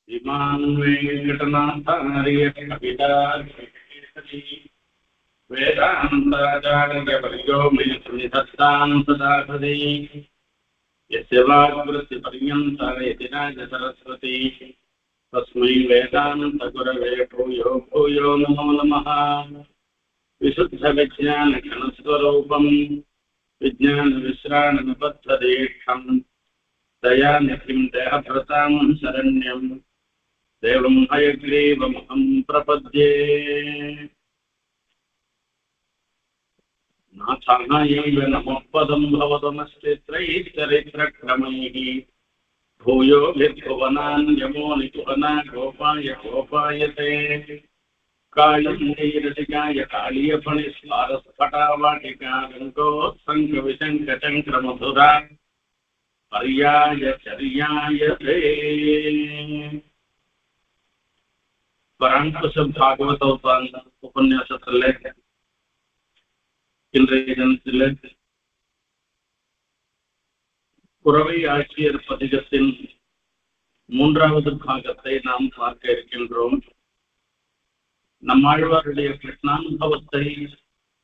इमान् वेङ्कटनाथार्य कवितार्किकेसरी वेदान्ताचार्यवर्यो मे सुनिधत्तां सदा हृदि यस्य वाग्वृत्तिपर्यन्ता यतिराज सरस्वती तस्मै वेदान्तगुरवे भूयो भूयो नमो नमः। विशुद्धविज्ञानघनस्वरूपं विज्ञानविश्राणनिबद्धदीक्षं दयानिधिं देहभृतां शरण्यं देवं हयग्रीवमहं प्रपद्ये। नाथायैव नमः पदं भवतमश्चित्रैश्चरित्रक्रमैः भूयो विभुवनान्यमो निकुहना गोपाय गोपायते कायं नैरसिकाय कालीयफणिस्फारस्फटावाटिका रङ्गोत्सङ्गविशङ्कचङ्क्रमधुरा पर्याय चर्यायते। ಪರಾಂಕುಶ ಭಾಗವತ ಉಪನ್ಯಾಸದಲ್ಲೇ இன்றைய தினத்தில் குரவை ஆட்சியர் பதிகத்தின் மூன்றாவது பாகத்தை நாம் பார்க்க இருக்கின்றோம். நம்மாழ்வாருடைய கிருஷ்ணானுபவத்தை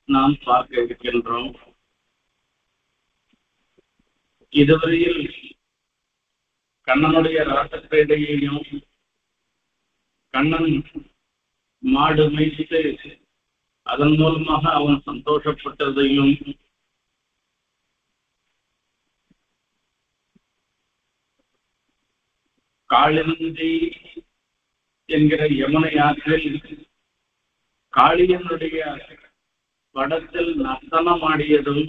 நாம் பார்க்க இருக்கின்றோம். இதுவரையில் கண்ணனுடைய ராசக்கிரீடையையும் கண்ணன் மாடு மேய்த்து அதன் மூலமாக அவன் சந்தோஷப்பட்டதையும் காளிந்தி என்கிற யமுனை ஆற்றில் காளியனுடைய படத்தில் நர்த்தனமாடியதும்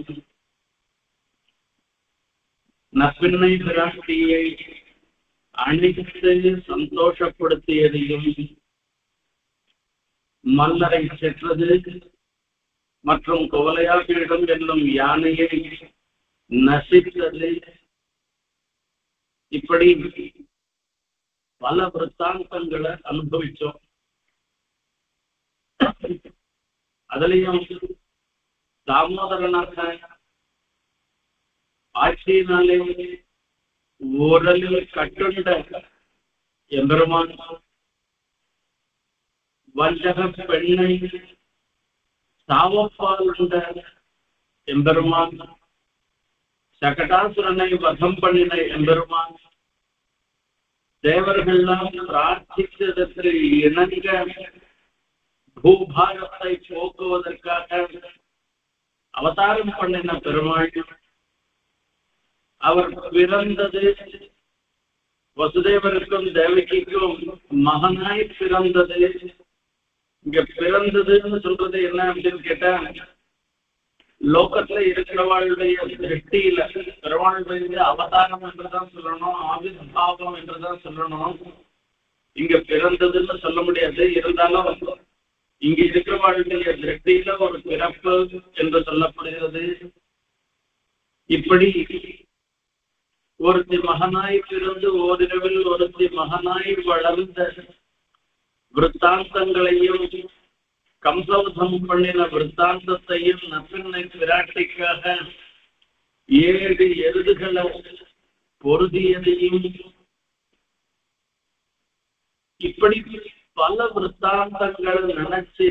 நப்பின்னை பிராட்டியை அணித்து சந்தோஷப்படுத்தியதையும் மல்லரை செற்றது மற்றும் குவலையாபீடம் என்னும் யானையை நசித்தது, இப்படி பல விற்த்தாந்தங்களை அனுபவிச்சோம். அதுலயும் தாமோதரனாக ஆட்சியினாலே உரலில் கட்டுண்ட எம்பெருமான் வஞ்சக பெண்ணை சாவப்பால் உண்ட எம்பெருமான் சகடாசுரனை வதம் பண்ணின எம்பெருமான் தேவர்கள்லாம் பிரார்த்தித்ததற்கு இணங்க பூபாரத்தை போக்குவதற்காக அவதாரம் பண்ணின பெருமாள். அவர் பிறந்தது வசுதேவருக்கும் தேவகிக்கும் மகனாய் பிறந்தது. இங்க பிறந்ததுன்னு சொல்றது என்ன அப்படின்னு கேட்டா, லோகத்துல இருக்கிறவாளுடைய திருஷ்டியில பெருமாளுடைய அவதாரம் என்றுதான் சொல்லணும், ஆவிர்பாவம் என்றுதான் சொல்லணும். இங்க பிறந்ததுன்னு சொல்ல முடியாது. இருந்தாலும் இங்க இருக்கிறவாளுடைய திருஷ்டியில ஒரு பிறப்பு என்று சொல்லப்படுகிறது. இப்படி ஒருத்தி மகனாய் பிறந்து ஓரிரவில் ஒருத்தி மகனாய் வளர்ந்த விற்த்தாந்தங்களையும் கம்சவதம் பண்ணின விற்த்தாந்தத்தையும் நப்பின்னை பிராட்டிக்காக 7 எருதுகளை பொருதியதையும் இப்படி பல விற்த்தாந்தங்களை நினைச்சு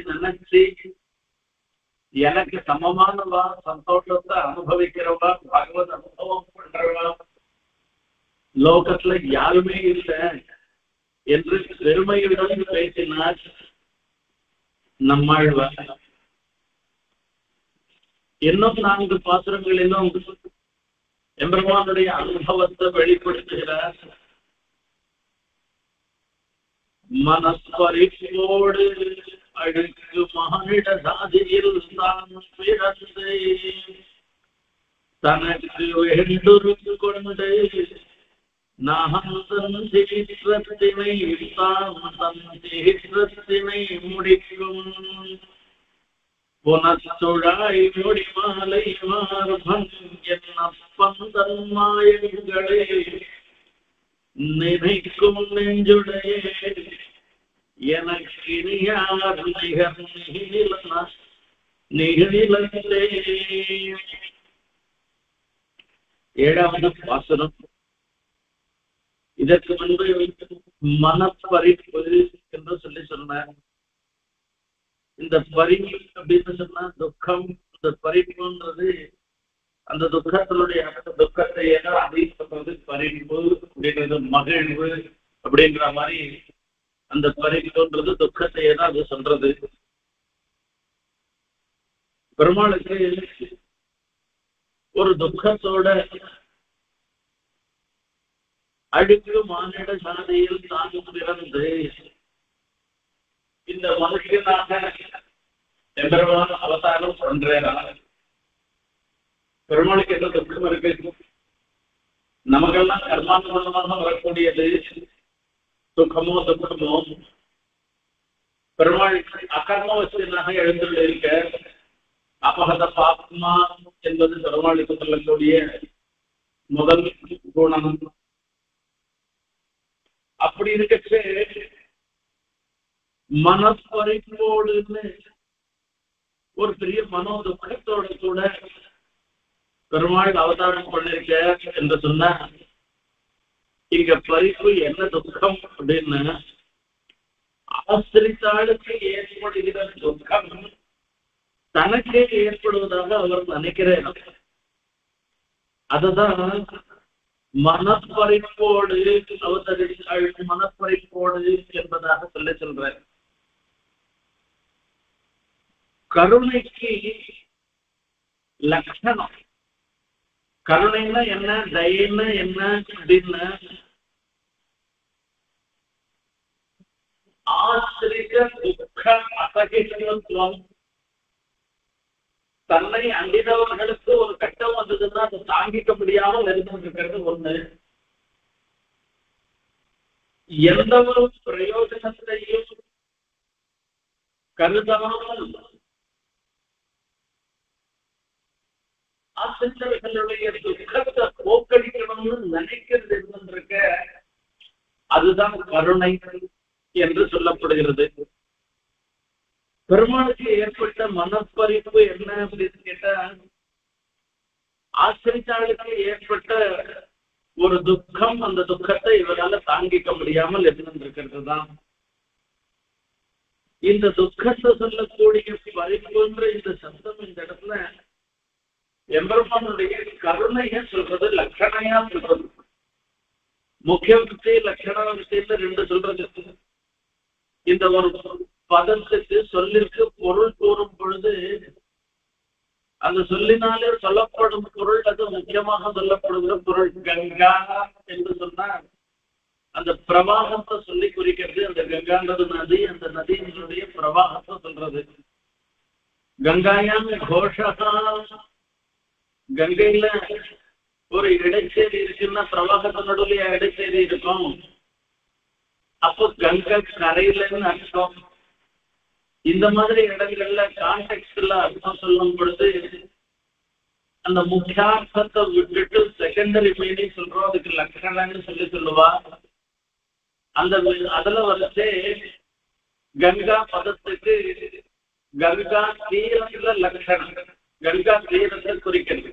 எனக்கு சமமானவா, சந்தோஷத்தை அனுபவிக்கிறவா, பகவத் அனுபவம் பண்றவா லோகத்துல யாருமே இல்லை என்று பெருமையுடன் பேசினார் நம்மாழ்வார். இன்னும் 4 பாசுரங்களிலும் எம்பெருமானுடைய அனுபவத்தை வெளிப்படுத்துகிறார். மனஸ்பரிப்போடு அடுக்கு மானிட சாதியில் தான் பிறந்து தனக்கு வேண்டுரு கொண்டு சீற்றத்தினை முடிக்கும் புனத்துழாய் மொழி மாலை மார்பன் என்னப்பன் தன்மாயங்களே நினைக்கும் நெஞ்சுடைய எனக்கு இனியார் நிகர் நிகழ்ந்தே. 7வது பாசுரம். இதற்கு முன்பு மனப்பறிப்பு என்று சொல்லி சொன்னார். இந்த பறிவு அப்படின்னு சொன்னா துக்கம். இந்த பறிப்புன்றது அந்த துக்கத்தினுடைய துக்கத்தை ஏதோ அப்படின்னு சொல்றது பறிப்பு அப்படின்றது மகிழ்வு அப்படிங்கிற மாதிரி. அந்த பறிப்புன்றது துக்கத்தை ஏதோ அது சொல்றது. பெருமாளுக்கு ஒரு துக்கத்தோட அழுக்கு மானிட சாதியில் தான் பிறந்து இந்த மனுஷனாக எம்பெருமான் அவதாரம் பண்றார். பெருமாளுக்கு எந்த துக்கம் இருக்கு? நமக்கெல்லாம் கர்மானுகூலமாக வரக்கூடியது சுகமோ துக்கமோ. பெருமாள் அகர்மவசனாக எழுந்துள்ள இருக்க அபகத பாப்மா என்பது பெருமாளுக்கு சொல்லக்கூடிய முதல் குணம். அப்படி இருக்கச்சு மனப்பறிப்போடுன்னு ஒரு பெரிய மனோ துக்கத்தோட கூட பெருமாள் அவதாரம் பண்ணிருக்க என்று சொன்ன இங்க பறிப்பு என்ன துக்கம் அப்படின்னு ஆசிரித்தாளுக்கு ஏற்படுகிற துக்கம் தனக்கே ஏற்படுவதாக அவர் நினைக்கிறார். அதுதான் மனப்பறிப்போடு அவதரித்தாள் மனப்பறிப்போடு என்பதாக சொல்ல சொல்றார். கருணைக்கு லட்சணம். கருணைன்னா என்ன, தயன்னா என்ன அப்படின்னு ஆசிரிக்க துக்க அசகித்துவம். தன்னை அண்டினவர்களுக்கு ஒரு கட்டம் வந்ததுன்னா அதை தாங்கிக்க முடியாமல் இருந்திருக்கிறது ஒண்ணு. எந்த ஒரு பிரயோஜனத்தையும் கருதாமல் ஆசிரியர்களுடைய துக்கத்தை போக்கடிக்கணும்னு நினைக்கிறது இருந்திருக்க அதுதான் கருணை என்று சொல்லப்படுகிறது. பெருமாளுக்கு ஏற்பட்ட மனப்பறிப்பு என்ன அப்படின்னு கேட்டா ஆசிரித்தாளுக்கு ஏற்பட்ட ஒரு துக்கம். அந்த துக்கத்தை இவரால தாங்கிக்க முடியாமல் இருந்திருக்கிறது தான். இந்த துக்கத்தை சொல்லக்கூடிய பறிப்புன்ற இந்த சப்தம் இந்த இடத்துல எம்பெருமானுடைய கருணைய சொல்றது, லட்சணையா சொல்றது. முக்கிய வித்தி லட்சண வித்தியில ரெண்டு சொல்றது. இந்த ஒரு பதத்துக்கு சொல்லிற்கு பொருள் கூறும் பொழுது அந்த சொல்லினாலே சொல்லப்படும் பொருள் அது முக்கியமாக சொல்லப்படுகிற பொருள். கங்கா என்று சொன்னா அந்த பிரவாகத்தை சொல்லி குறிக்கிறது. அந்த கங்கான்றது நதி, அந்த நதியினுடைய பிரவாகத்தை சொல்றது. கங்காயான் கோஷகா, கங்கையில ஒரு இடைச்சேரி இருக்குன்னா பிரவாகத்தின் நடுவுல இடைச்சேரி இருக்கும். அப்போ கங்கை கரையிலன்னு அர்த்தம். இந்த மாதிரி இடங்கள்ல கான்டெக்ட்ல அர்த்தம் சொல்லும் பொழுது அந்த முக்கியார்த்தத்தை விட்டுட்டு செகண்டரி மீனிங் சொல்றோம். அதுக்கு லட்சணம்னு சொல்லுவா. அந்த அதுல வரைச்சே கங்கா பதத்துக்கு கங்கா தீரத்துல லட்சணம், கங்கா தீரத்தை குறிக்கிறது.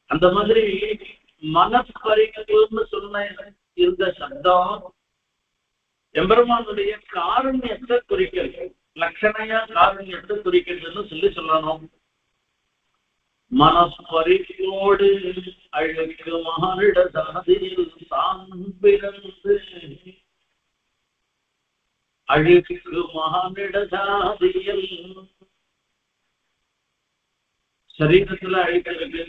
அந்த மாதிரி மனப்பறிப்புன்னு சொன்ன இந்த சப்தம் எம்பெருமானுடைய காருண்யத்தை குறிக்கிறது. லட்சணையா காருண்யத்தை குறிக்கிறதுன்னு சொல்லணும். மனப்பறிப்போடு அழுக்கு மானிட சாதியில் தான் பிறந்து, அழுக்கு மானிட சாதியில் சரீரத்துல அழுக்கிறது.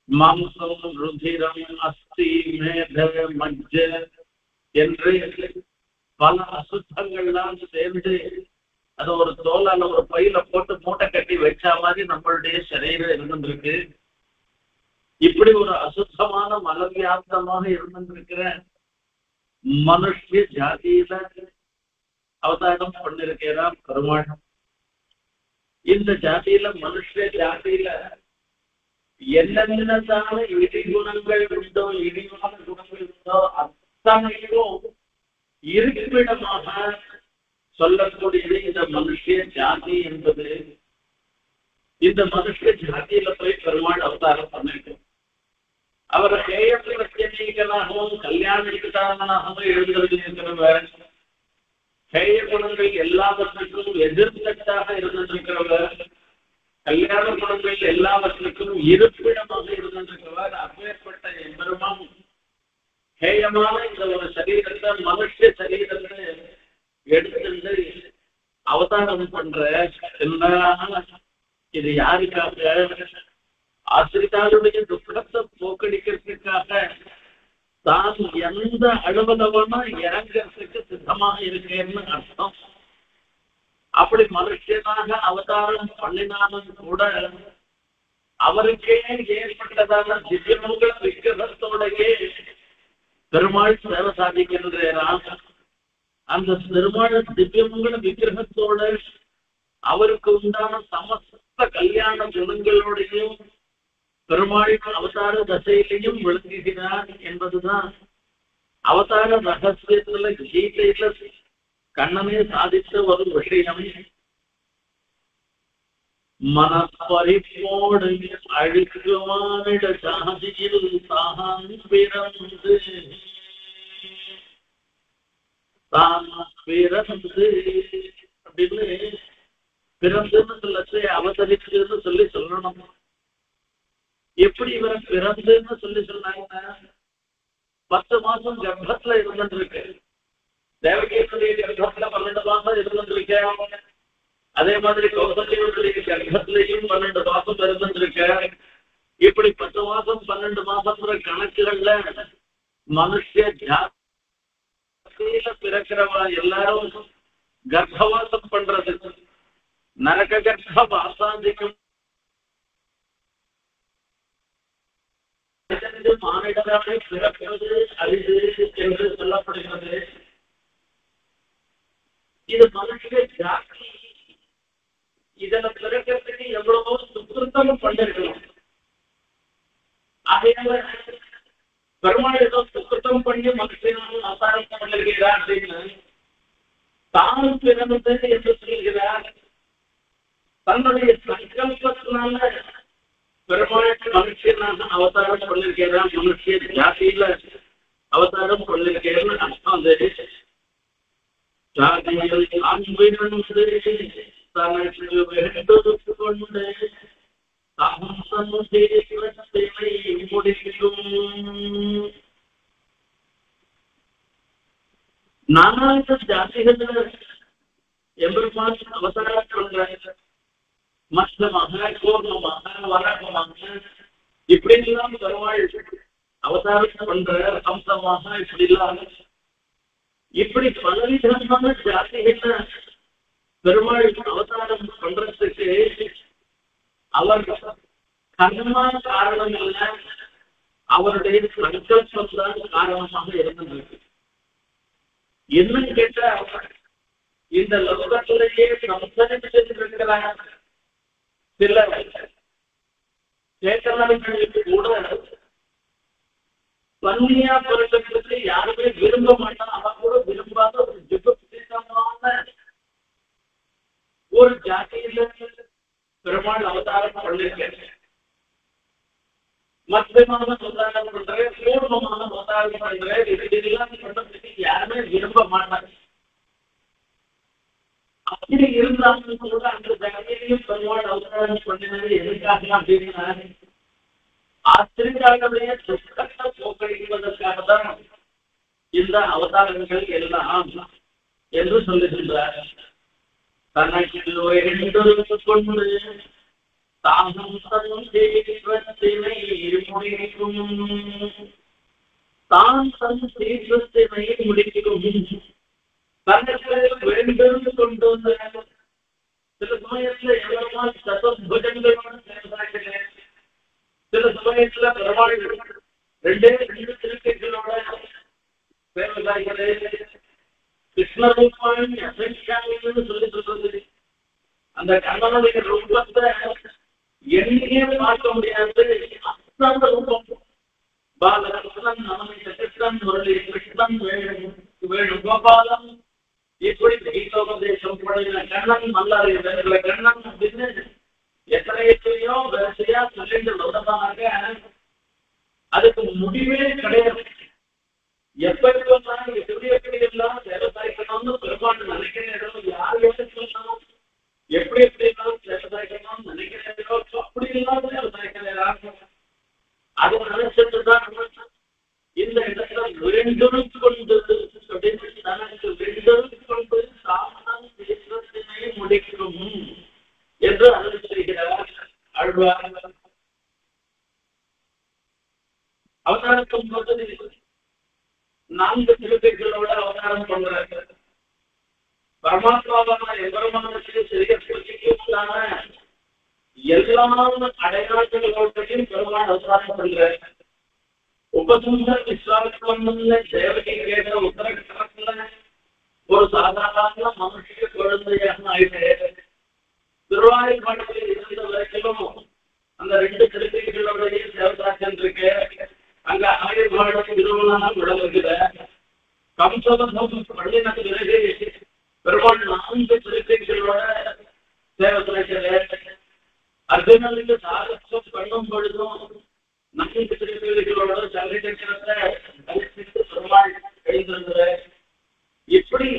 மாம்சம், ருதிரம், அஸ்தி, மேத, மஜ்ஜ என்று பல அசுத்தங்கள்லாம் சேர்ந்து அது ஒரு தோலால ஒரு பையில போட்டு மூட்டை கட்டி வச்சா மாதிரி நம்மளுடைய சரீரம் இருந்திருக்கு. இப்படி ஒரு அசுத்தமான மலவியாப்தமாக இருந்திருக்கிற மனுஷ ஜாதியில அவதாரம் பண்ணிருக்கிறார் பெருமாள். இந்த ஜாதியில மனுஷ ஜாதியில என்னென்னதான இடிகுணங்கள் உண்டோ, இடிவான குணங்கள் உண்டோ அத்தனையும் இருப்பிடமாக சொல்லக்கூடியது இந்த மனுஷ ஜாதி என்பது. இந்த மனுஷ ஜாதியில போய் பெருமாள் அவதாரம் பண்ணிருக்கோம். அவர் ஹேய பிரத்யேகனாகவும் கல்யாணிக்காரனாகவும் எழுந்திருக்கிறவர், ஹேய குணங்கள் எல்லாவற்றுக்கும் எதிர்த்தட்டாக இருந்திருக்கிறவர், கல்யாண குணங்கள் எல்லாவற்றுக்கும் இருப்பிடமாக இருந்திருக்கிறவர். அப்பேற்பட்ட எம்பெருமான் ஹேயமான இந்த ஒரு சரீரத்தை மனுஷ சரீரத்தை எடுத்து அவதாரம் பண்ற இது யாருக்காக? ஆசிரியாருடைய துக்கத்தை போக்கடிக்கிறதுக்காக தான் எந்த அளவுலவனா இறங்கிறதுக்கு சித்தமாக இருக்கேன்னு அர்த்தம். அப்படி மனுஷனாக அவதாரம் பண்ணினாலும் கூட அவருக்கே ஏற்பட்டதான திவ்யமங்கள விக்கிரகத்தோடையே பெருமாள் சேவை சாதிக்கின்றான். அந்த பெருமாள் திவ்யமங்கள விக்கிரகத்தோட அவருக்கு உண்டான சமஸ்த கல்யாண குணங்களோடையும் பெருமாள் அவதார தசையிலையும் விளங்குகிறார் என்பதுதான் அவதார ரகசியத்துல கீதையில கண்ணனே சாதித்த ஒரு விஷயம். மனப்பறிப்போடு அழுக்குமானிட சாதியில் தான் பிறந்து அப்படின்னு பிறந்துன்னு சொல்லச்சு அவதரிச்சுன்னு சொல்லணும். எப்படி இவரை பிறந்துன்னு சொன்னாங்கன்னா 10 மாசம் கர்ப்பத்துல இருந்துருக்கு. தேவகியனுடைய கர்ப்பத்துல 12 மாசம் இருந்துருக்க. அதே மாதிரி கௌசல்யனுடைய கர்ப்பத்திலையும் 12 மாசம் இருந்துருக்க. இப்படி 10 மாசம் 12 மாசம்ன்ற கணக்குகள்ல மனுஷ ஜாதியில பிறக்கிறவா எல்லாரும் கர்ப்பவாசம் பண்றது, நரக கர்ப்ப வாசாந்திக்கும் மானிடராக பிறக்கிறது அரிது என்று சொல்லப்படுகிறது. இது மனுஷ ஜாதி. இதுல பிறக்கிறதுக்கு எவ்வளவோ சுத்தம் பண்ணிருக்கணும். ஆகையால பெருமாள் ஏதோ சுத்தம் பண்ணி மனுஷனாக அவதாரம் பண்ணிருக்கிறார் அப்படின்னு தான் பிறந்தது என்று சொல்கிறார். தன்னுடைய சங்கல்பத்தினால பெருமாள் மனுஷனாக அவதாரம் பண்ணிருக்கிறார், மனுஷ ஜாதியில அவதாரம் பண்ணிருக்கிறேன்னு அர்த்தம். ஜாதியில் அன்பிருந்து தனக்கு வேண்டது கொண்டு முடிக்கும். நானாக ஜாதிகள் எம்பெருமான் அவதாரம் பண்றாங்க. மஷ்டமாக, கூர்மமாக, வரகமாக இப்படி எல்லாம் பெருமாள் அவதாரம் பண்ற அம்சமாக இப்படி எல்லாம் இப்படி பலவிதமான ஜாதிகள் பெருமாள் அவதாரம் பண்றதுக்கு அவர் கர்மா காரணம் இல்ல, அவருடைய சங்கல்பம் தான் காரணமாக இருந்திருக்கு. என்னன்னு கேட்டா இந்த லோகத்திலேயே சம்சரித்திருக்கிறார் சில சேத்தனர்களுக்கு கூட பன்னியா பிறகு யாருமே விரும்ப மாட்டான். அவன் கூட விரும்பாத ஒரு ஜுகமான ஒரு ஜாதியில பெருமாள் அவதாரம் பண்ணிருக்கேன். மத்தியமான அவதாரம் பண்றேன், பூர்வமான அவதாரம் பண்றேன். இதெல்லாம் பண்றதுக்கு யாருமே விரும்ப மாட்டாங்க. அப்படி இருந்தாலும் கூட அந்த ஜாதியிலையும் பெருமாள் அவதாரம் பண்ணினது எதுக்காக அப்படின்னா ஆசிரியர்களுடைய துக்கத்தை போக்கடிப்பதற்காக தான் இந்த அவதாரங்கள் எல்லாம் என்று சொல்லுகின்றார். தனக்கு கொண்டு தாகம் தீவிரத்தினை முடிக்கும், தான் தன் தீவிரத்தினை முடிக்கும். தனக்கு வேண்டும் கொண்டு வந்த சில சமயத்துல எவ்வளவு சதுர்புஜங்களோட சேர்ந்தார்கள். சில சமயத்துல பெருமாள் 2 திருக்கைகளோட சேர்ந்தார்கள். கிருஷ்ணரூபான் அசைக்காமின்னு சொல்லி சொல்றது. அந்த கண்ணனுடைய ரூபத்தை எண்ணியே பார்க்க முடியாது. அஸ்தாந்த ரூபம் பாலகிருஷ்ணன், நமனித கிருஷ்ணன், முரளி கிருஷ்ணன், வேணுகோபாலம் இப்படி கீதோபதேசம் பண்ணின கண்ணன், மல்லாரி வேணுல கண்ணன் அப்படின்னு எத்தனையோ வரிசையா சொல்லிட்டு வந்ததாக அதுக்கு முடிவே கிடையாது. எப்பெல்லாம் எப்படி எல்லாம் சேவை சாய்க்கணும்னு பெருமாள் நினைக்கிறேன், யார் சொல்லணும், எப்படி எல்லாம் சேவை சாய்க்கணும்னு நினைக்கிறேனோ அப்படி எல்லாம் சேவை சாய்க்கிறாங்க. அதை நினைச்சிட்டுதான் இந்த இடத்துல வேண்டொழுத்து கொண்டு தனக்கு வேண்டொழுத்து கொண்டு சாமணம் தேசத்தினை முடிக்கும் என்று அறிவித்திருக்கிறார் ஆழ்வார். அவதாரத்தும் போது 4 திருக்கைகளோட அவதாரம் பண்றாங்க. பரமாத்மாவான எம்பெருமானுக்கு சரீரத்திற்குண்டான எல்லா அடையாளங்களோடையும் பெருமாள் அவதாரம் பண்றாரு. உபசம்ஹார விஸ்வாமித்திரன்ல தேவகி கேட்ட உத்தரகட்டத்துல ஒரு சாதாரண மனுஷ குழந்தையாக ஆயிட்டு திருவாயூர்பாடியில் இருந்த வரைக்கும் அந்த 2 திருக்கைகளோடைய தேவதாசன் இருக்கு. அங்க ஆயுர்பாடம் திருமணம் விளங்குகிற கம்சவசம் பண்ணின பிறகு பெருமாள் 4 திருக்கைகளோட தேவதாசன் அர்ஜுனனுக்கு சாகசம் பண்ணும் பொழுதும் 4 திருக்கைகளோட சங்கடத்தை பெருமாள் எழுந்திருக்கிற. இப்படி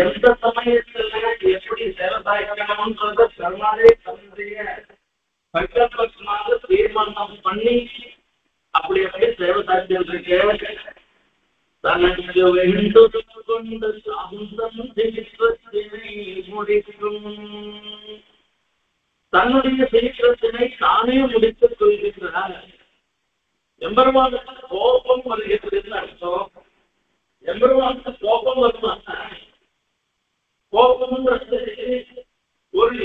எந்த சமயத்துல எப்படி சேவதாய்க்கணும்ன்றத பெருமாளே தன்னுடைய சங்கல்பமாக தீர்மானம் பண்ணி அப்படி அப்படியே சேவதாய்ச்சல் இருக்கு. தனக்கு வேண்டும் கொண்டு சாந்தம் முடிக்கும், தன்னுடைய சீக்கிரத்தினை தானே முடித்துக் கொள்கின்றார். எம்பெருமானுக்கு கோபம் வருகிறது அர்த்தம். எம்பெருமானுக்கு கோபம் வருமானா கோபம்ன்றது ஒரு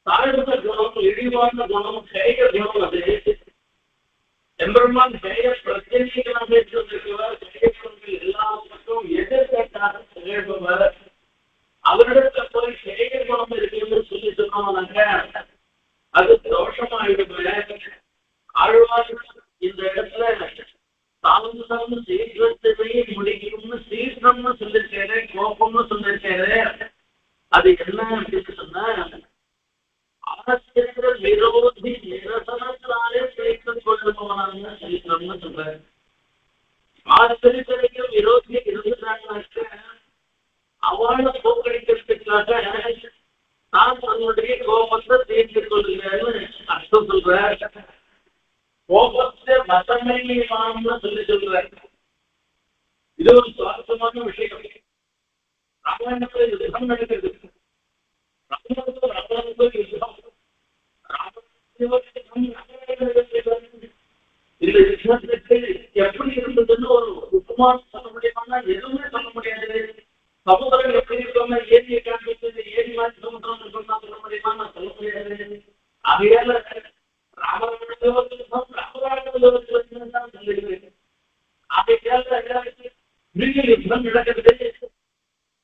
தாழ்ந்த குணம், இழிவான குணம், சேக குணம். அது எம்பெருமான் சேக பிரத்யேகமாக இருக்கிறவர். சேகங்கள் எல்லாத்துக்கும் எதிர்கட்டாக திகழ்பவர். அவரிடத்துல போய் சேக குணம் இருக்குன்னு சொல்லி சொன்னோம்னாக்க அது தோஷமாயிடுவேன். ஆழ்வார் இந்த இடத்துல தாழ்ந்த சீக்கிரத்திலேயே முடிக்கும்னு சீக்கிரம்னு சொல்லிருக்காரு, கோபம்னு சொல்லிருக்காரு. அது என்ன அப்படின்னு சொன்னா ஆசிரியர் விரோதி நிரசனத்தினாலே சீக்கிரம் கொள்ளுபவனாங்க சீக்கிரம்னு சொல்றாரு. ஆசிரியருக்கு விரோதி இருந்தாங்கன்னாக்க அவளை போக்கடிக்கிறதுக்காக நான் தன்னுடைய கோபத்தை தீர்த்து கொள்கிறேன்னு அர்த்தம் சொல்றார். கோபத்தை வசமையான்னு சொல்லி சொல்றாரு. இது ஒரு சுவாரஸ்யமான விஷயம். ராமாயணத்துல யுத்தம் நடக்கிறது. இந்த யுத்தத்துக்கு எப்படி இருந்ததுன்னு ஒரு உப்புமான் சொல்ல முடியுமா? எதுவுமே சொல்ல முடியாது. சமுதிரம் எப்படி இருக்கோம்னா ஏரியை காண்பிச்சது ஏரி மாதிரி சமுதிரம் சொல்ல முடியுமா? சொல்ல முடியாது. அதையால நடக்கிறது.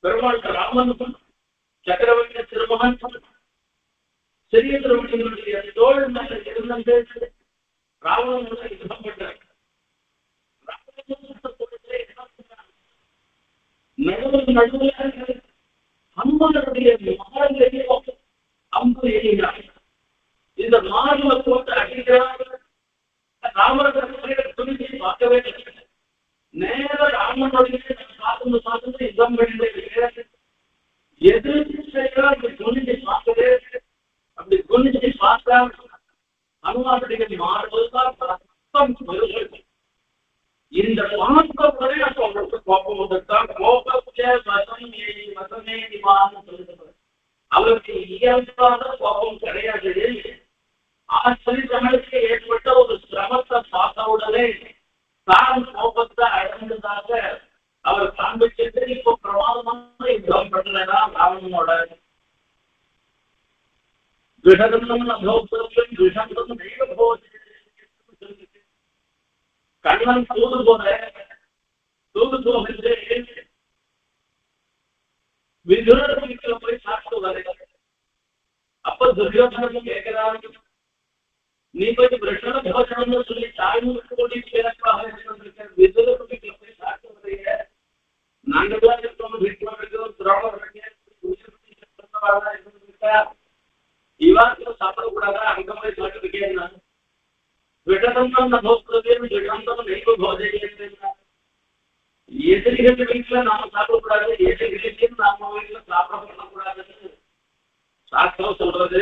பெருமாள் ராமனுக்கும் சக்கரவர்த்தி திருமகன் சிறிய திருமணத்தினுடைய தோல் மேல இருந்தது ராவணன் யுத்தம் பண்றார். நடுவில் அம்பனுடைய மார்பிலேயே அம்பு எறிகிறார். இந்த மார்பை போட்டு அடிக்கிறார். ராமனுடைய துணியை பார்க்கவே நேர ராமனுடைய பார்த்து யுத்தம் பண்ணிட்டு எதிர்த்து துணியை பார்க்கவே அப்படி துணியை பார்த்தா அனுமானுடைய மாறுவதுதான் இந்த பார்ப்பவரை அவங்களுக்கு கோபம் வந்துட்டான். கோபத்தை வசமே சொல்லுறது அவருக்கு இயல்பான கோபம் கிடையாது. ஆசிரியர்களுக்கு ஏற்பட்ட ஒரு சிரமத்தை பார்த்த உடனே தான் கோபத்தை அடைந்ததாக அவர் காண்பிச்சிட்டு இப்போ பிரமாதமான யுத்தம் பண்ணலன்னா ராவணனோட கண்ணன் தூது போகின்ற விதுரத்துல போய் சாப்பிட்டு வர. அப்ப துரியோதனன் கேட்கிறாரு, நீ போய் பிரஷன போஷணம்னு சொல்லி தாய்மொழி கூடி பேரப்பாக விதுரத்துல போய் சாப்பிட்டு வரைய. நாங்கெல்லாம் இருக்கோம் வீட்டுல இருக்கிறோம் திராவணம் இவாத்துல சாப்பிடக்கூடாதா? அங்க போய் சாப்பிட்டுருக்கேன். விடதம் நோக்கவேன் விடந்தம் நெய்வ போதையே எதிரிகள் வீட்டுல நாம சாப்பிடக்கூடாது, எதிரிகளுக்கு நாம வீட்டுல சாப்பிட பண்ணக்கூடாதுன்னு சாஸ்திரம் சொல்றது.